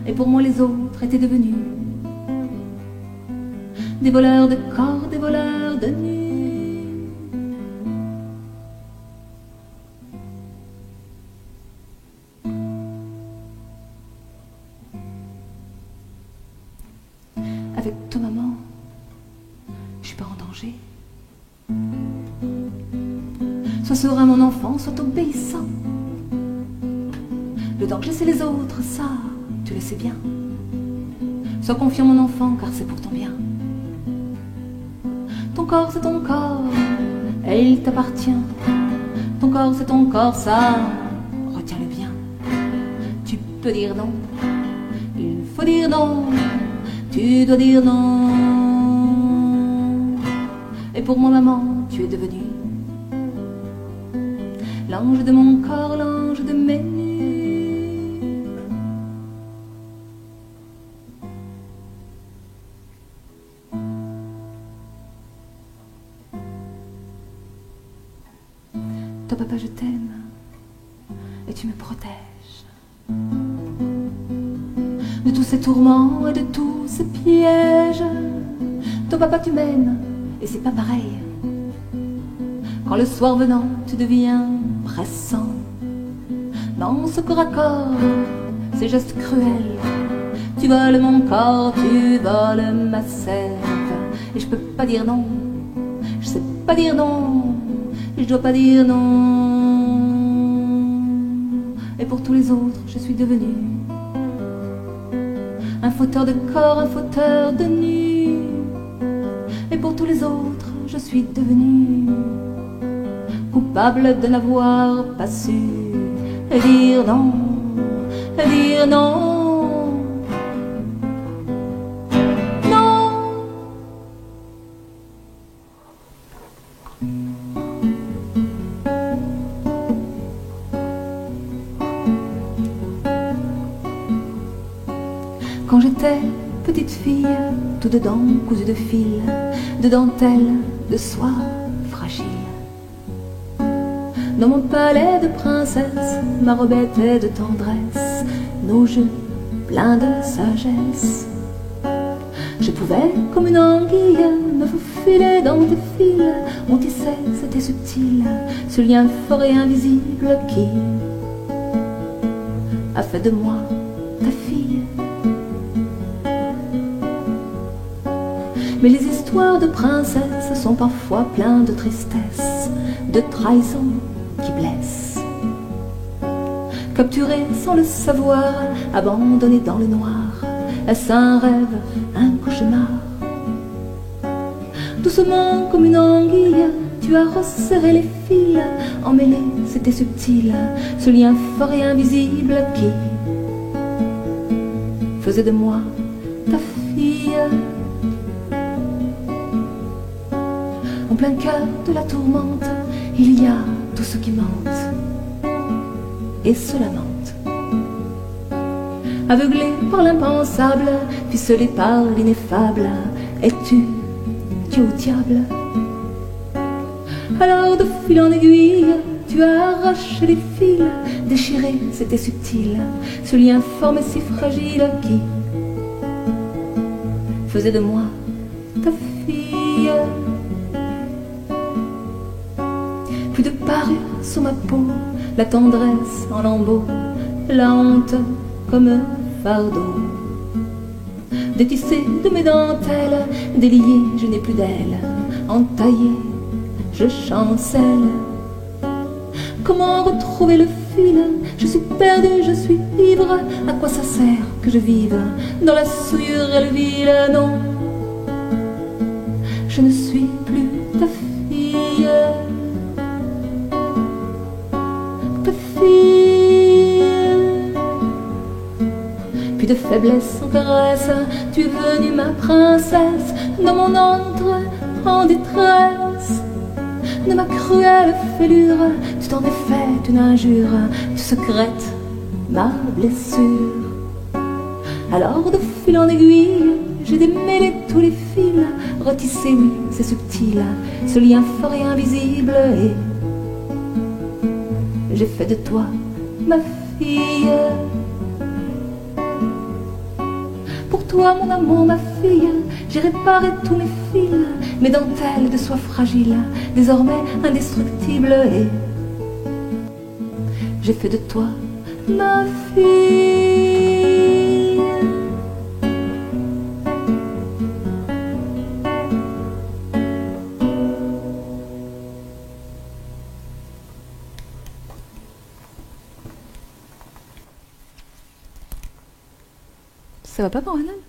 Et pour moi les autres étaient devenus des voleurs de corps, des voleurs de nuit. Avec toi maman, je suis pas en danger. Soit serein mon enfant, soit obéissant. Le danger c'est les autres, ça, tu le sais bien. Sois confiant mon enfant, car c'est pour ton bien. Ton corps c'est ton corps, et il t'appartient. ton corps c'est ton corps, ça, retiens-le bien. Tu peux dire non, il faut dire non, tu dois dire non. Et pour moi maman, tu es devenue l'ange de mon corps, l'ange de mes nuits. Toi papa je t'aime et tu me protèges de tous ces tourments et de tous ces pièges. Toi papa tu m'aimes et c'est pas pareil. Quand le soir venant tu deviens pressant dans ce corps à corps, ces gestes cruels. Tu voles mon corps, tu voles ma sève. Et je peux pas dire non, je sais pas dire non, je dois pas dire non. Et pour tous les autres, je suis devenue un fauteur de corps, un fauteur de nuit. Et pour tous les autres, je suis devenue coupable de n'avoir pas su dire non, dire non. Quand j'étais petite fille, tout dedans cousu de fil, de dentelle, de soie fragile. Dans mon palais de princesse, ma robe était de tendresse, nos jeux pleins de sagesse. Je pouvais, comme une anguille, me faufiler dans tes fils. On tissait, c'était subtil, ce lien fort et invisible qui a fait de moi ta fille. Mais les histoires de princesses sont parfois pleines de tristesse, de trahison qui blesse. Capturée sans le savoir, abandonnée dans le noir, est-ce un rêve, un cauchemar? Doucement comme une anguille, tu as resserré les fils, emmêlé, c'était subtil, ce lien fort et invisible qui faisait de moi ta fille. En plein cœur de la tourmente, il y a tout ce qui mente et se lamente. Aveuglé par l'impensable, ficelé par l'ineffable, es-tu Dieu au diable? Alors de fil en aiguille, tu as arraché les fils, déchiré, c'était subtil, ce lien fort mais si fragile qui faisait de moi ta fille. Plus de parure sur ma peau, la tendresse en lambeaux, la honte comme un fardeau. Détissée de mes dentelles, déliée, je n'ai plus d'ailes, entaillée, je chancelle. Comment retrouver le fil? Je suis perdue, je suis ivre. À quoi ça sert que je vive dans la souillure et le vile? Non, je ne suis plus ta fille. Ta fille. Puis de faiblesse en caresse, tu es venue ma princesse. Dans mon antre en détresse, de ma cruelle fêlure, tu t'en es fait une injure, tu secrètes ma blessure. Alors de fil en aiguille, j'ai démêlé tous les fils, retissé, oui, c'est subtil, ce lien fort et invisible, et j'ai fait de toi ma fille. Pour toi, mon amour, ma fille, j'ai réparé tous mes fils, mes dentelles de soie fragile, désormais indestructibles, et j'ai fait de toi ma fille. Ça va pas, Pimprenelle?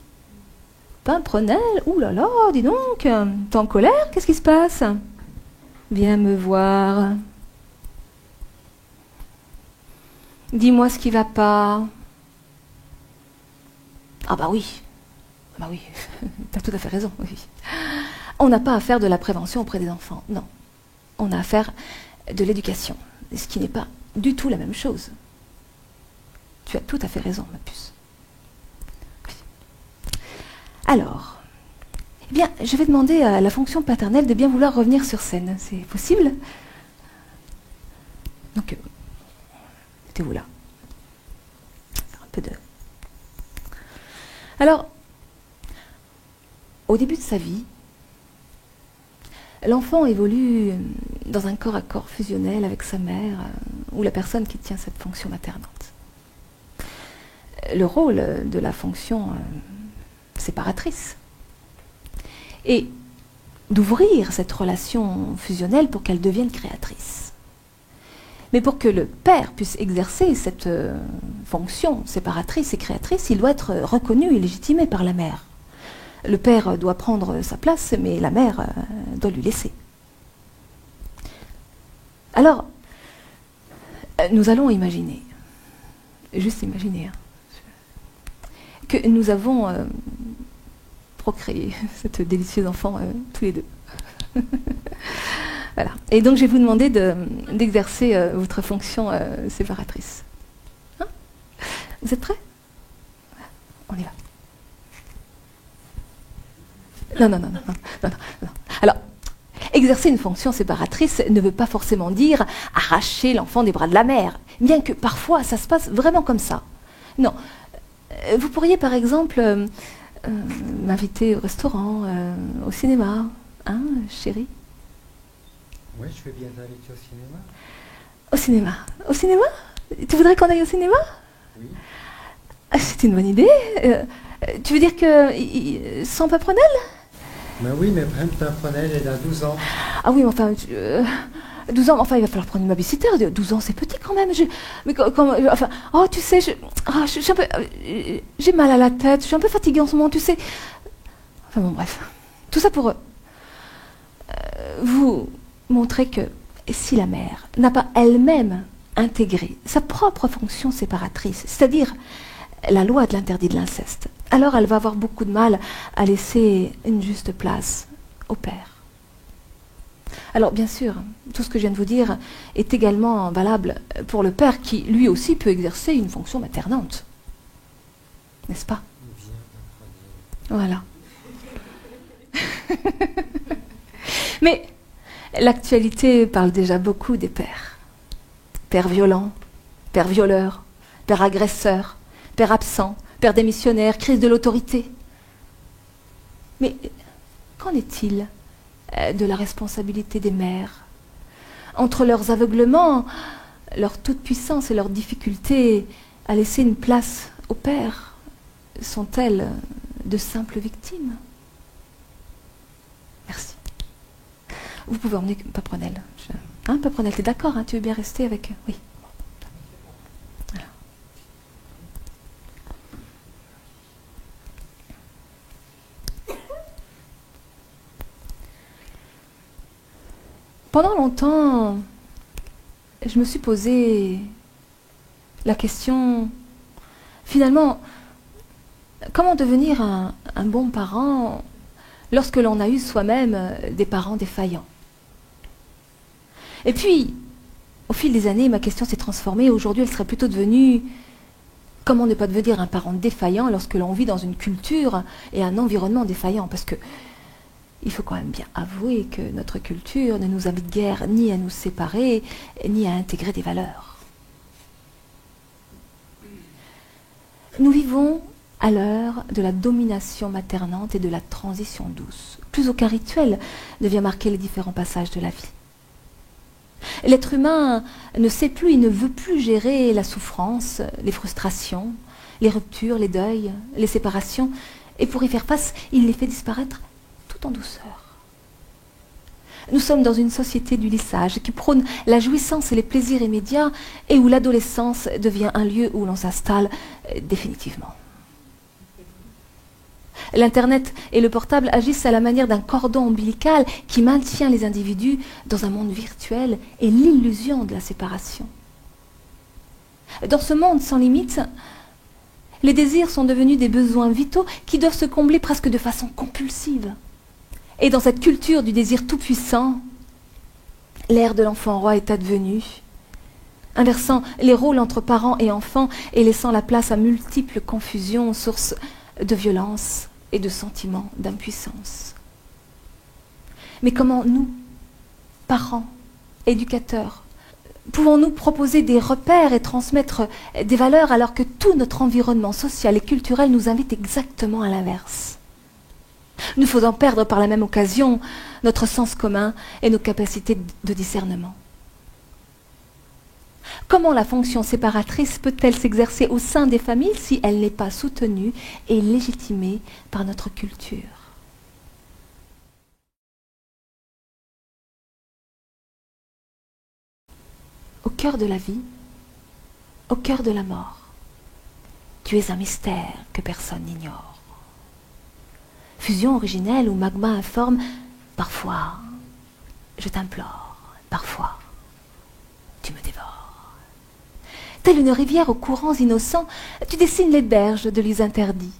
Pimprenelle? Ouh là là, dis donc, t'es en colère? Qu'est-ce qui se passe? Viens me voir. Dis-moi ce qui va pas. Ah bah oui. Bah oui, tu as tout à fait raison. Oui. On n'a pas à faire de la prévention auprès des enfants, non. On a à faire de l'éducation, ce qui n'est pas du tout la même chose. Tu as tout à fait raison, ma puce. Oui. Alors, eh bien, je vais demander à la fonction paternelle de bien vouloir revenir sur scène. C'est possible? Donc, mettez-vous là. Un peu de... Alors, au début de sa vie, l'enfant évolue dans un corps à corps fusionnel avec sa mère ou la personne qui tient cette fonction maternante. Le rôle de la fonction séparatrice est d'ouvrir cette relation fusionnelle pour qu'elle devienne créatrice. Mais pour que le père puisse exercer cette fonction séparatrice et créatrice, il doit être reconnu et légitimé par la mère. Le père doit prendre sa place, mais la mère doit lui laisser. Alors, nous allons imaginer, juste imaginer, que nous avons procréé cet délicieux enfant tous les deux. Voilà. Et donc, je vais vous demander d'exercer votre fonction séparatrice. Hein? Vous êtes prêts? On y va. Non. Alors, exercer une fonction séparatrice ne veut pas forcément dire arracher l'enfant des bras de la mère, bien que parfois ça se passe vraiment comme ça. Non. Vous pourriez par exemple m'inviter au restaurant, au cinéma, hein, chérie? Oui, je vais bien t'inviter au cinéma. Au cinéma? Au cinéma? Tu voudrais qu'on aille au cinéma? Oui. C'est une bonne idée. Tu veux dire que sans Paprenel? Ben oui, mais Paprenel, elle a 12 ans. Ah oui, mais enfin, 12 ans, enfin, il va falloir prendre une babysitter. 12 ans, c'est petit quand même. Mais enfin, oh, tu sais, je suis un peu, j'ai mal à la tête, je suis un peu fatiguée en ce moment, tu sais. Enfin bon, bref. Tout ça pour vous montrer que si la mère n'a pas elle-même intégré sa propre fonction séparatrice, c'est-à-dire la loi de l'interdit de l'inceste, alors elle va avoir beaucoup de mal à laisser une juste place au père. Alors bien sûr, tout ce que je viens de vous dire est également valable pour le père qui lui aussi peut exercer une fonction maternante. N'est-ce pas? Voilà. Mais l'actualité parle déjà beaucoup des pères. Père violent, père violeur, père agresseur, père absent, père démissionnaire, crise de l'autorité. Mais qu'en est-il de la responsabilité des mères? Entre leurs aveuglements, leur toute-puissance et leur difficulté à laisser une place au père, sont-elles de simples victimes? Merci. Vous pouvez emmener Paprenel. Hein, Paprenel, t'es d'accord, hein, tu veux bien rester avec... Oui. Voilà. Pendant longtemps, je me suis posé la question, finalement, comment devenir un bon parent lorsque l'on a eu soi-même des parents défaillants? Et puis, au fil des années, ma question s'est transformée. Aujourd'hui, elle serait plutôt devenue comment ne pas devenir un parent défaillant lorsque l'on vit dans une culture et un environnement défaillant? Parce que il faut quand même bien avouer que notre culture ne nous invite guère ni à nous séparer, ni à intégrer des valeurs. Nous vivons à l'heure de la domination maternante et de la transition douce. Plus aucun rituel ne vient marquer les différents passages de la vie. L'être humain ne sait plus et ne veut plus gérer la souffrance, les frustrations, les ruptures, les deuils, les séparations. Et pour y faire face, il les fait disparaître tout en douceur. Nous sommes dans une société du lissage qui prône la jouissance et les plaisirs immédiats et où l'adolescence devient un lieu où l'on s'installe définitivement. L'Internet et le portable agissent à la manière d'un cordon ombilical qui maintient les individus dans un monde virtuel et l'illusion de la séparation. Dans ce monde sans limite, les désirs sont devenus des besoins vitaux qui doivent se combler presque de façon compulsive. Et dans cette culture du désir tout-puissant, l'ère de l'enfant roi est advenue, inversant les rôles entre parents et enfants et laissant la place à multiples confusions, sources de violence et de sentiments d'impuissance. Mais comment nous, parents, éducateurs, pouvons-nous proposer des repères et transmettre des valeurs alors que tout notre environnement social et culturel nous invite exactement à l'inverse, nous faisant perdre par la même occasion notre sens commun et nos capacités de discernement? Comment la fonction séparatrice peut-elle s'exercer au sein des familles si elle n'est pas soutenue et légitimée par notre culture? Au cœur de la vie, au cœur de la mort, tu es un mystère que personne n'ignore. Fusion originelle ou magma informe, parfois, je t'implore, parfois, tu me dévores. Telle une rivière aux courants innocents, tu dessines les berges de lits interdits.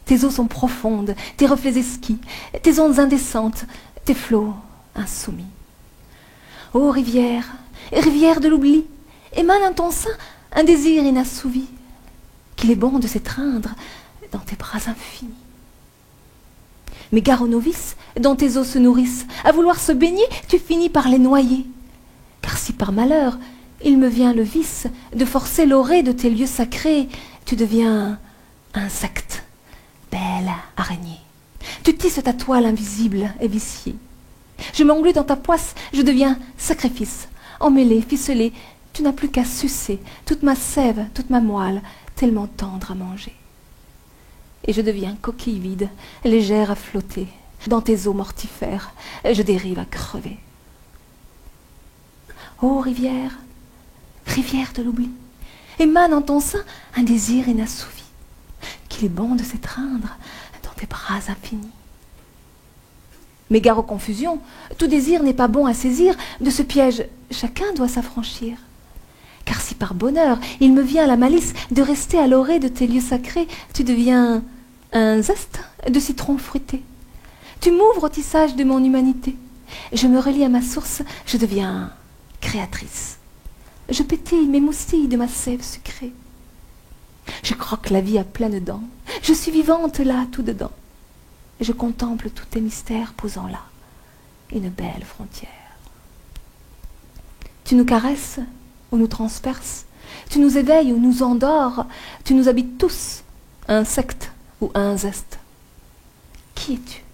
Tes eaux sont profondes, tes reflets esquis, tes ondes indécentes, tes flots insoumis. Ô rivière, rivière de l'oubli, émane en ton sein un désir inassouvi, qu'il est bon de s'étreindre dans tes bras infinis. Mais gare aux novices dont tes eaux se nourrissent, à vouloir se baigner, tu finis par les noyer. Car si par malheur il me vient le vice de forcer l'orée de tes lieux sacrés, tu deviens insecte, belle araignée. Tu tisses ta toile invisible et viciée. Je m'englue dans ta poisse, je deviens sacrifice, emmêlé, ficelé, tu n'as plus qu'à sucer toute ma sève, toute ma moelle, tellement tendre à manger. Et je deviens coquille vide, légère à flotter, dans tes eaux mortifères, je dérive à crever. Ô rivière, rivière de l'oubli, émane en ton sein un désir inassouvi, qu'il est bon de s'étreindre dans tes bras infinis. Mais gare aux confusions, tout désir n'est pas bon à saisir, de ce piège chacun doit s'affranchir. Car si par bonheur il me vient la malice de rester à l'orée de tes lieux sacrés, tu deviens un zeste de citron fruité. Tu m'ouvres au tissage de mon humanité. Je me relie à ma source, je deviens créatrice. Je pétille, m'émoustille de ma sève sucrée. Je croque la vie à pleines dents, je suis vivante là, tout dedans. Je contemple tous tes mystères posant là une belle frontière. Tu nous caresses ou nous transperces, tu nous éveilles ou nous endors, tu nous habites tous, insectes ou inceste. Qui es-tu?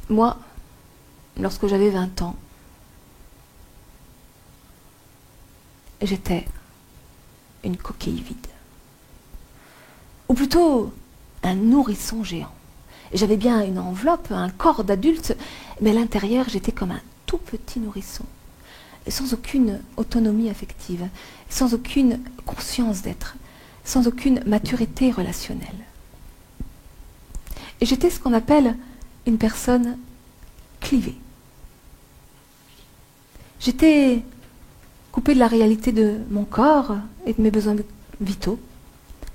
Moi, lorsque j'avais 20 ans, j'étais une coquille vide. Ou plutôt un nourrisson géant. J'avais bien une enveloppe, un corps d'adulte, mais à l'intérieur, j'étais comme un tout petit nourrisson, sans aucune autonomie affective, sans aucune conscience d'être, sans aucune maturité relationnelle. Et j'étais ce qu'on appelle une personne clivée. J'étais coupée de la réalité de mon corps et de mes besoins vitaux,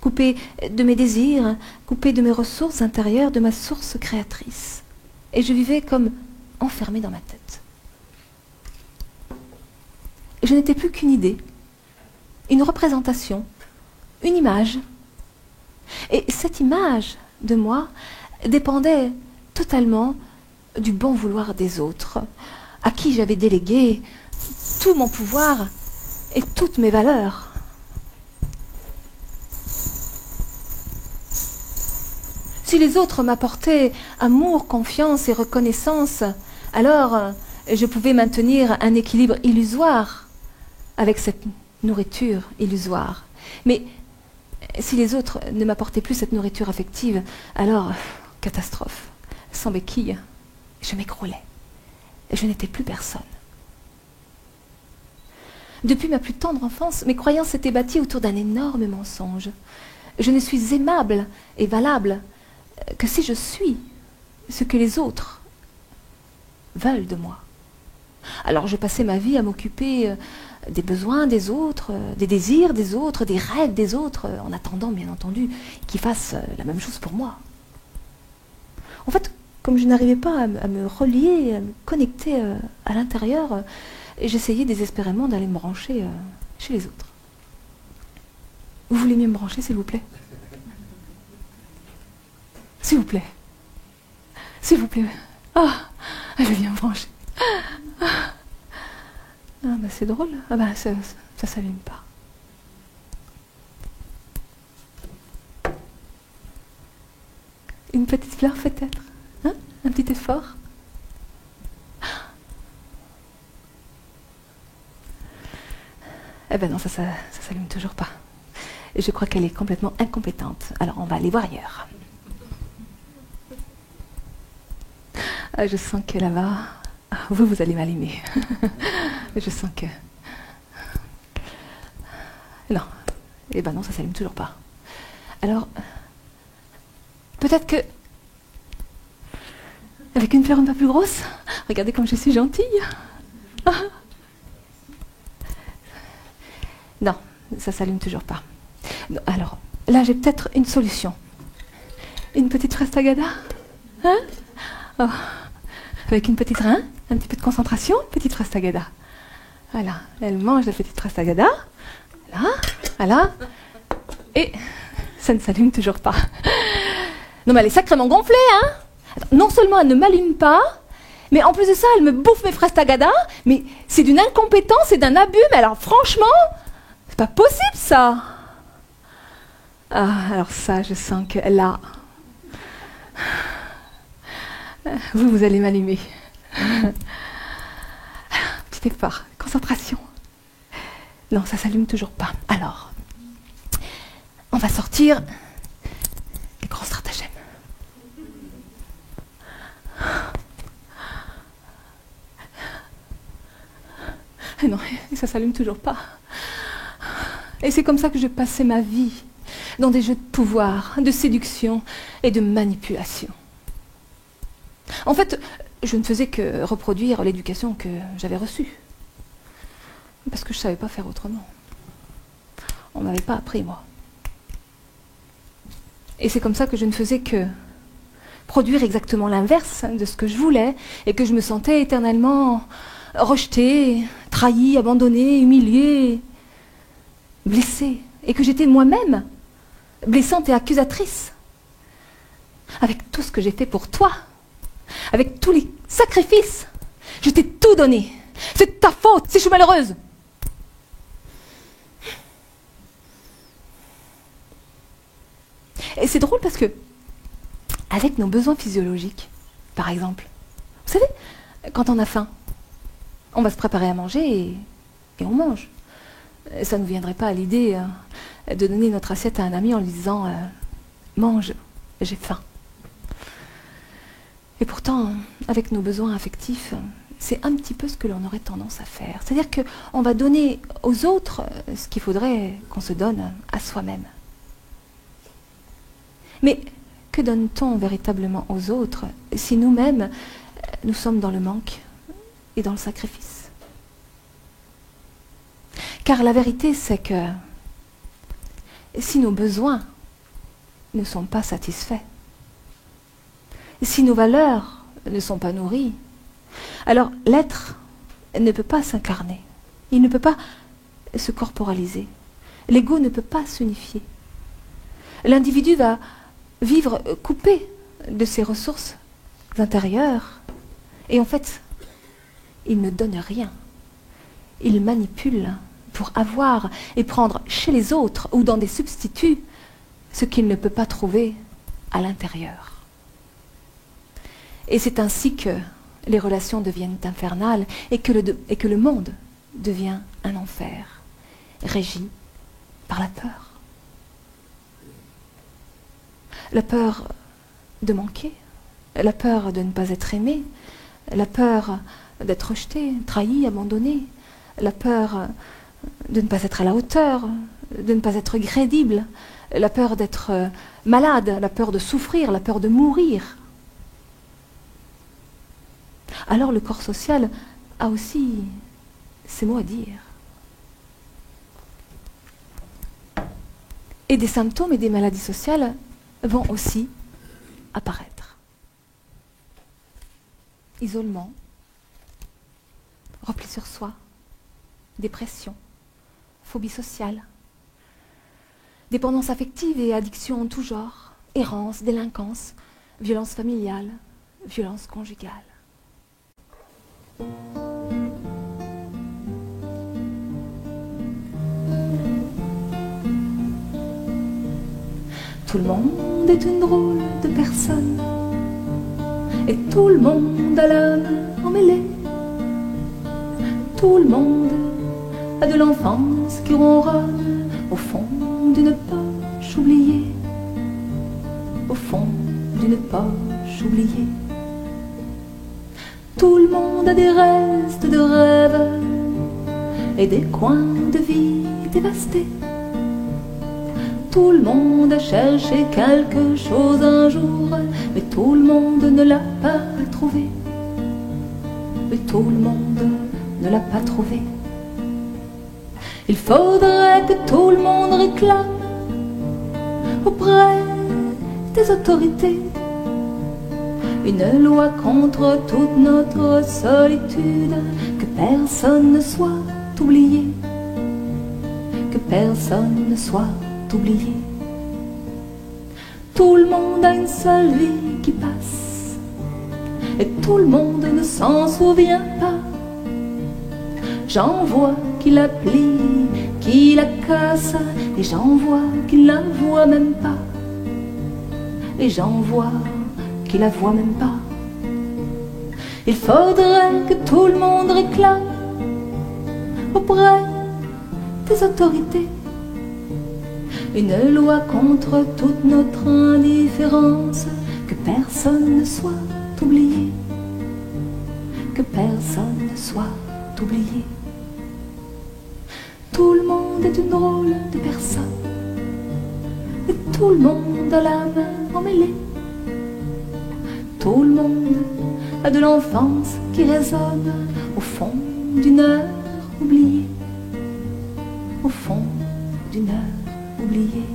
coupée de mes désirs, coupée de mes ressources intérieures, de ma source créatrice. Et je vivais comme enfermée dans ma tête. Je n'étais plus qu'une idée, une représentation, une image. Et cette image de moi dépendait totalement du bon vouloir des autres, à qui j'avais délégué tout mon pouvoir et toutes mes valeurs. Si les autres m'apportaient amour, confiance et reconnaissance, alors je pouvais maintenir un équilibre illusoire avec cette nourriture illusoire. Mais si les autres ne m'apportaient plus cette nourriture affective, alors, catastrophe, sans béquille, je m'écroulais. Je n'étais plus personne. Depuis ma plus tendre enfance, mes croyances s'étaient bâties autour d'un énorme mensonge. Je ne suis aimable et valable que si je suis ce que les autres veulent de moi. Alors je passais ma vie à m'occuper des besoins des autres, des désirs des autres, des rêves des autres, en attendant bien entendu qu'ils fassent la même chose pour moi. En fait, comme je n'arrivais pas à me relier, à me connecter à l'intérieur, j'essayais désespérément d'aller me brancher chez les autres. Vous voulez mieux me brancher, s'il vous plaît? S'il vous plaît. S'il vous plaît. Ah, je viens me brancher. Ah, bah c'est drôle. Ah bah ça s'allume pas. Une petite fleur peut-être, hein? Un petit effort. Eh ben non, ça s'allume toujours pas. Et je crois qu'elle est complètement incompétente. Alors on va aller voir ailleurs. Ah, je sens que là-bas, vous allez m'allumer. Je sens que... Non. Eh ben non, ça s'allume toujours pas. Alors, peut-être que... Avec une fleur un peu plus grosse, regardez comme je suis gentille. Non, ça s'allume toujours pas. Non, alors, là j'ai peut-être une solution. Une petite fraise tagada, hein? Oh. Avec une petite rein, un petit peu de concentration, une petite fraise tagada. Voilà, elle mange la petite fraise tagada. Là, voilà. Et ça ne s'allume toujours pas. Non mais elle est sacrément gonflée, hein? Non seulement elle ne m'allume pas, mais en plus de ça, elle me bouffe mes fraises tagada. Mais c'est d'une incompétence et d'un abus. Mais alors franchement, c'est pas possible ça. Ah, alors ça, je sens que là... Vous allez m'allumer. Petit effort, concentration. Non, ça s'allume toujours pas. Alors, on va sortir les grands stratagèmes. Et non, ça s'allume toujours pas. Et c'est comme ça que je passais ma vie, dans des jeux de pouvoir, de séduction et de manipulation. En fait, je ne faisais que reproduire l'éducation que j'avais reçue. Parce que je ne savais pas faire autrement. On ne m'avait pas appris, moi. Et c'est comme ça que je ne faisais que produire exactement l'inverse de ce que je voulais, et que je me sentais éternellement rejetée, trahie, abandonnée, humiliée, blessée. Et que j'étais moi-même blessante et accusatrice. Avec tout ce que j'ai fait pour toi. Avec tous les sacrifices, je t'ai tout donné. C'est de ta faute si je suis malheureuse. Et c'est drôle parce que, avec nos besoins physiologiques, par exemple, vous savez, quand on a faim, on va se préparer à manger et on mange. Ça ne nous viendrait pas à l'idée de donner notre assiette à un ami en lui disant mange, j'ai faim. Et pourtant, avec nos besoins affectifs, c'est un petit peu ce que l'on aurait tendance à faire. C'est-à-dire qu'on va donner aux autres ce qu'il faudrait qu'on se donne à soi-même. Mais que donne-t-on véritablement aux autres si nous-mêmes, nous sommes dans le manque et dans le sacrifice? Car la vérité, c'est que si nos besoins ne sont pas satisfaits, si nos valeurs ne sont pas nourries, alors l'être ne peut pas s'incarner, il ne peut pas se corporaliser, l'ego ne peut pas s'unifier. L'individu va vivre coupé de ses ressources intérieures, et en fait, il ne donne rien. Il manipule pour avoir et prendre chez les autres ou dans des substituts ce qu'il ne peut pas trouver à l'intérieur. Et c'est ainsi que les relations deviennent infernales et que le monde devient un enfer, régi par la peur. La peur de manquer, la peur de ne pas être aimé, la peur d'être rejeté, trahi, abandonné, la peur de ne pas être à la hauteur, de ne pas être crédible, la peur d'être malade, la peur de souffrir, la peur de mourir. Alors le corps social a aussi ses mots à dire. Et des symptômes et des maladies sociales vont aussi apparaître. Isolement, repli sur soi, dépression, phobie sociale, dépendance affective et addiction en tout genre, errance, délinquance, violence familiale, violence conjugale. Tout le monde est une drôle de personne, et tout le monde a l'âme emmêlée. Tout le monde a de l'enfance qui ronronne au fond d'une poche oubliée, au fond d'une poche oubliée. Tout le monde a des restes de rêves et des coins de vie dévastés. Tout le monde a cherché quelque chose un jour, mais tout le monde ne l'a pas trouvé. Mais tout le monde ne l'a pas trouvé. Il faudrait que tout le monde réclame auprès des autorités une loi contre toute notre solitude, que personne ne soit oublié, que personne ne soit oublié. Tout le monde a une seule vie qui passe, et tout le monde ne s'en souvient pas. J'en vois qui la plie, qui la casse, et j'en vois qui la voit même pas. Et j'en vois qui la voit même pas. Il faudrait que tout le monde réclame auprès des autorités une loi contre toute notre indifférence, que personne ne soit oublié, que personne ne soit oublié. Tout le monde est une drôle de personne, et tout le monde a l'âme emmêlée. Tout le monde a de l'enfance qui résonne au fond d'une heure oubliée, au fond d'une heure oubliée.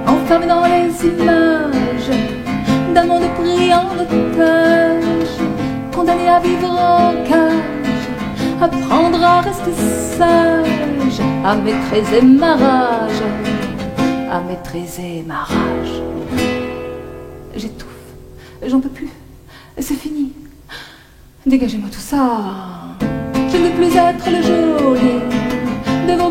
Enfermé dans les images d'un monde pris en otage, condamné à vivre en cage, apprendre à rester sage, à maîtriser ma rage, à maîtriser ma rage. J'étouffe, j'en peux plus, c'est fini, dégagez-moi tout ça. Je ne veux plus être le geôlier de vos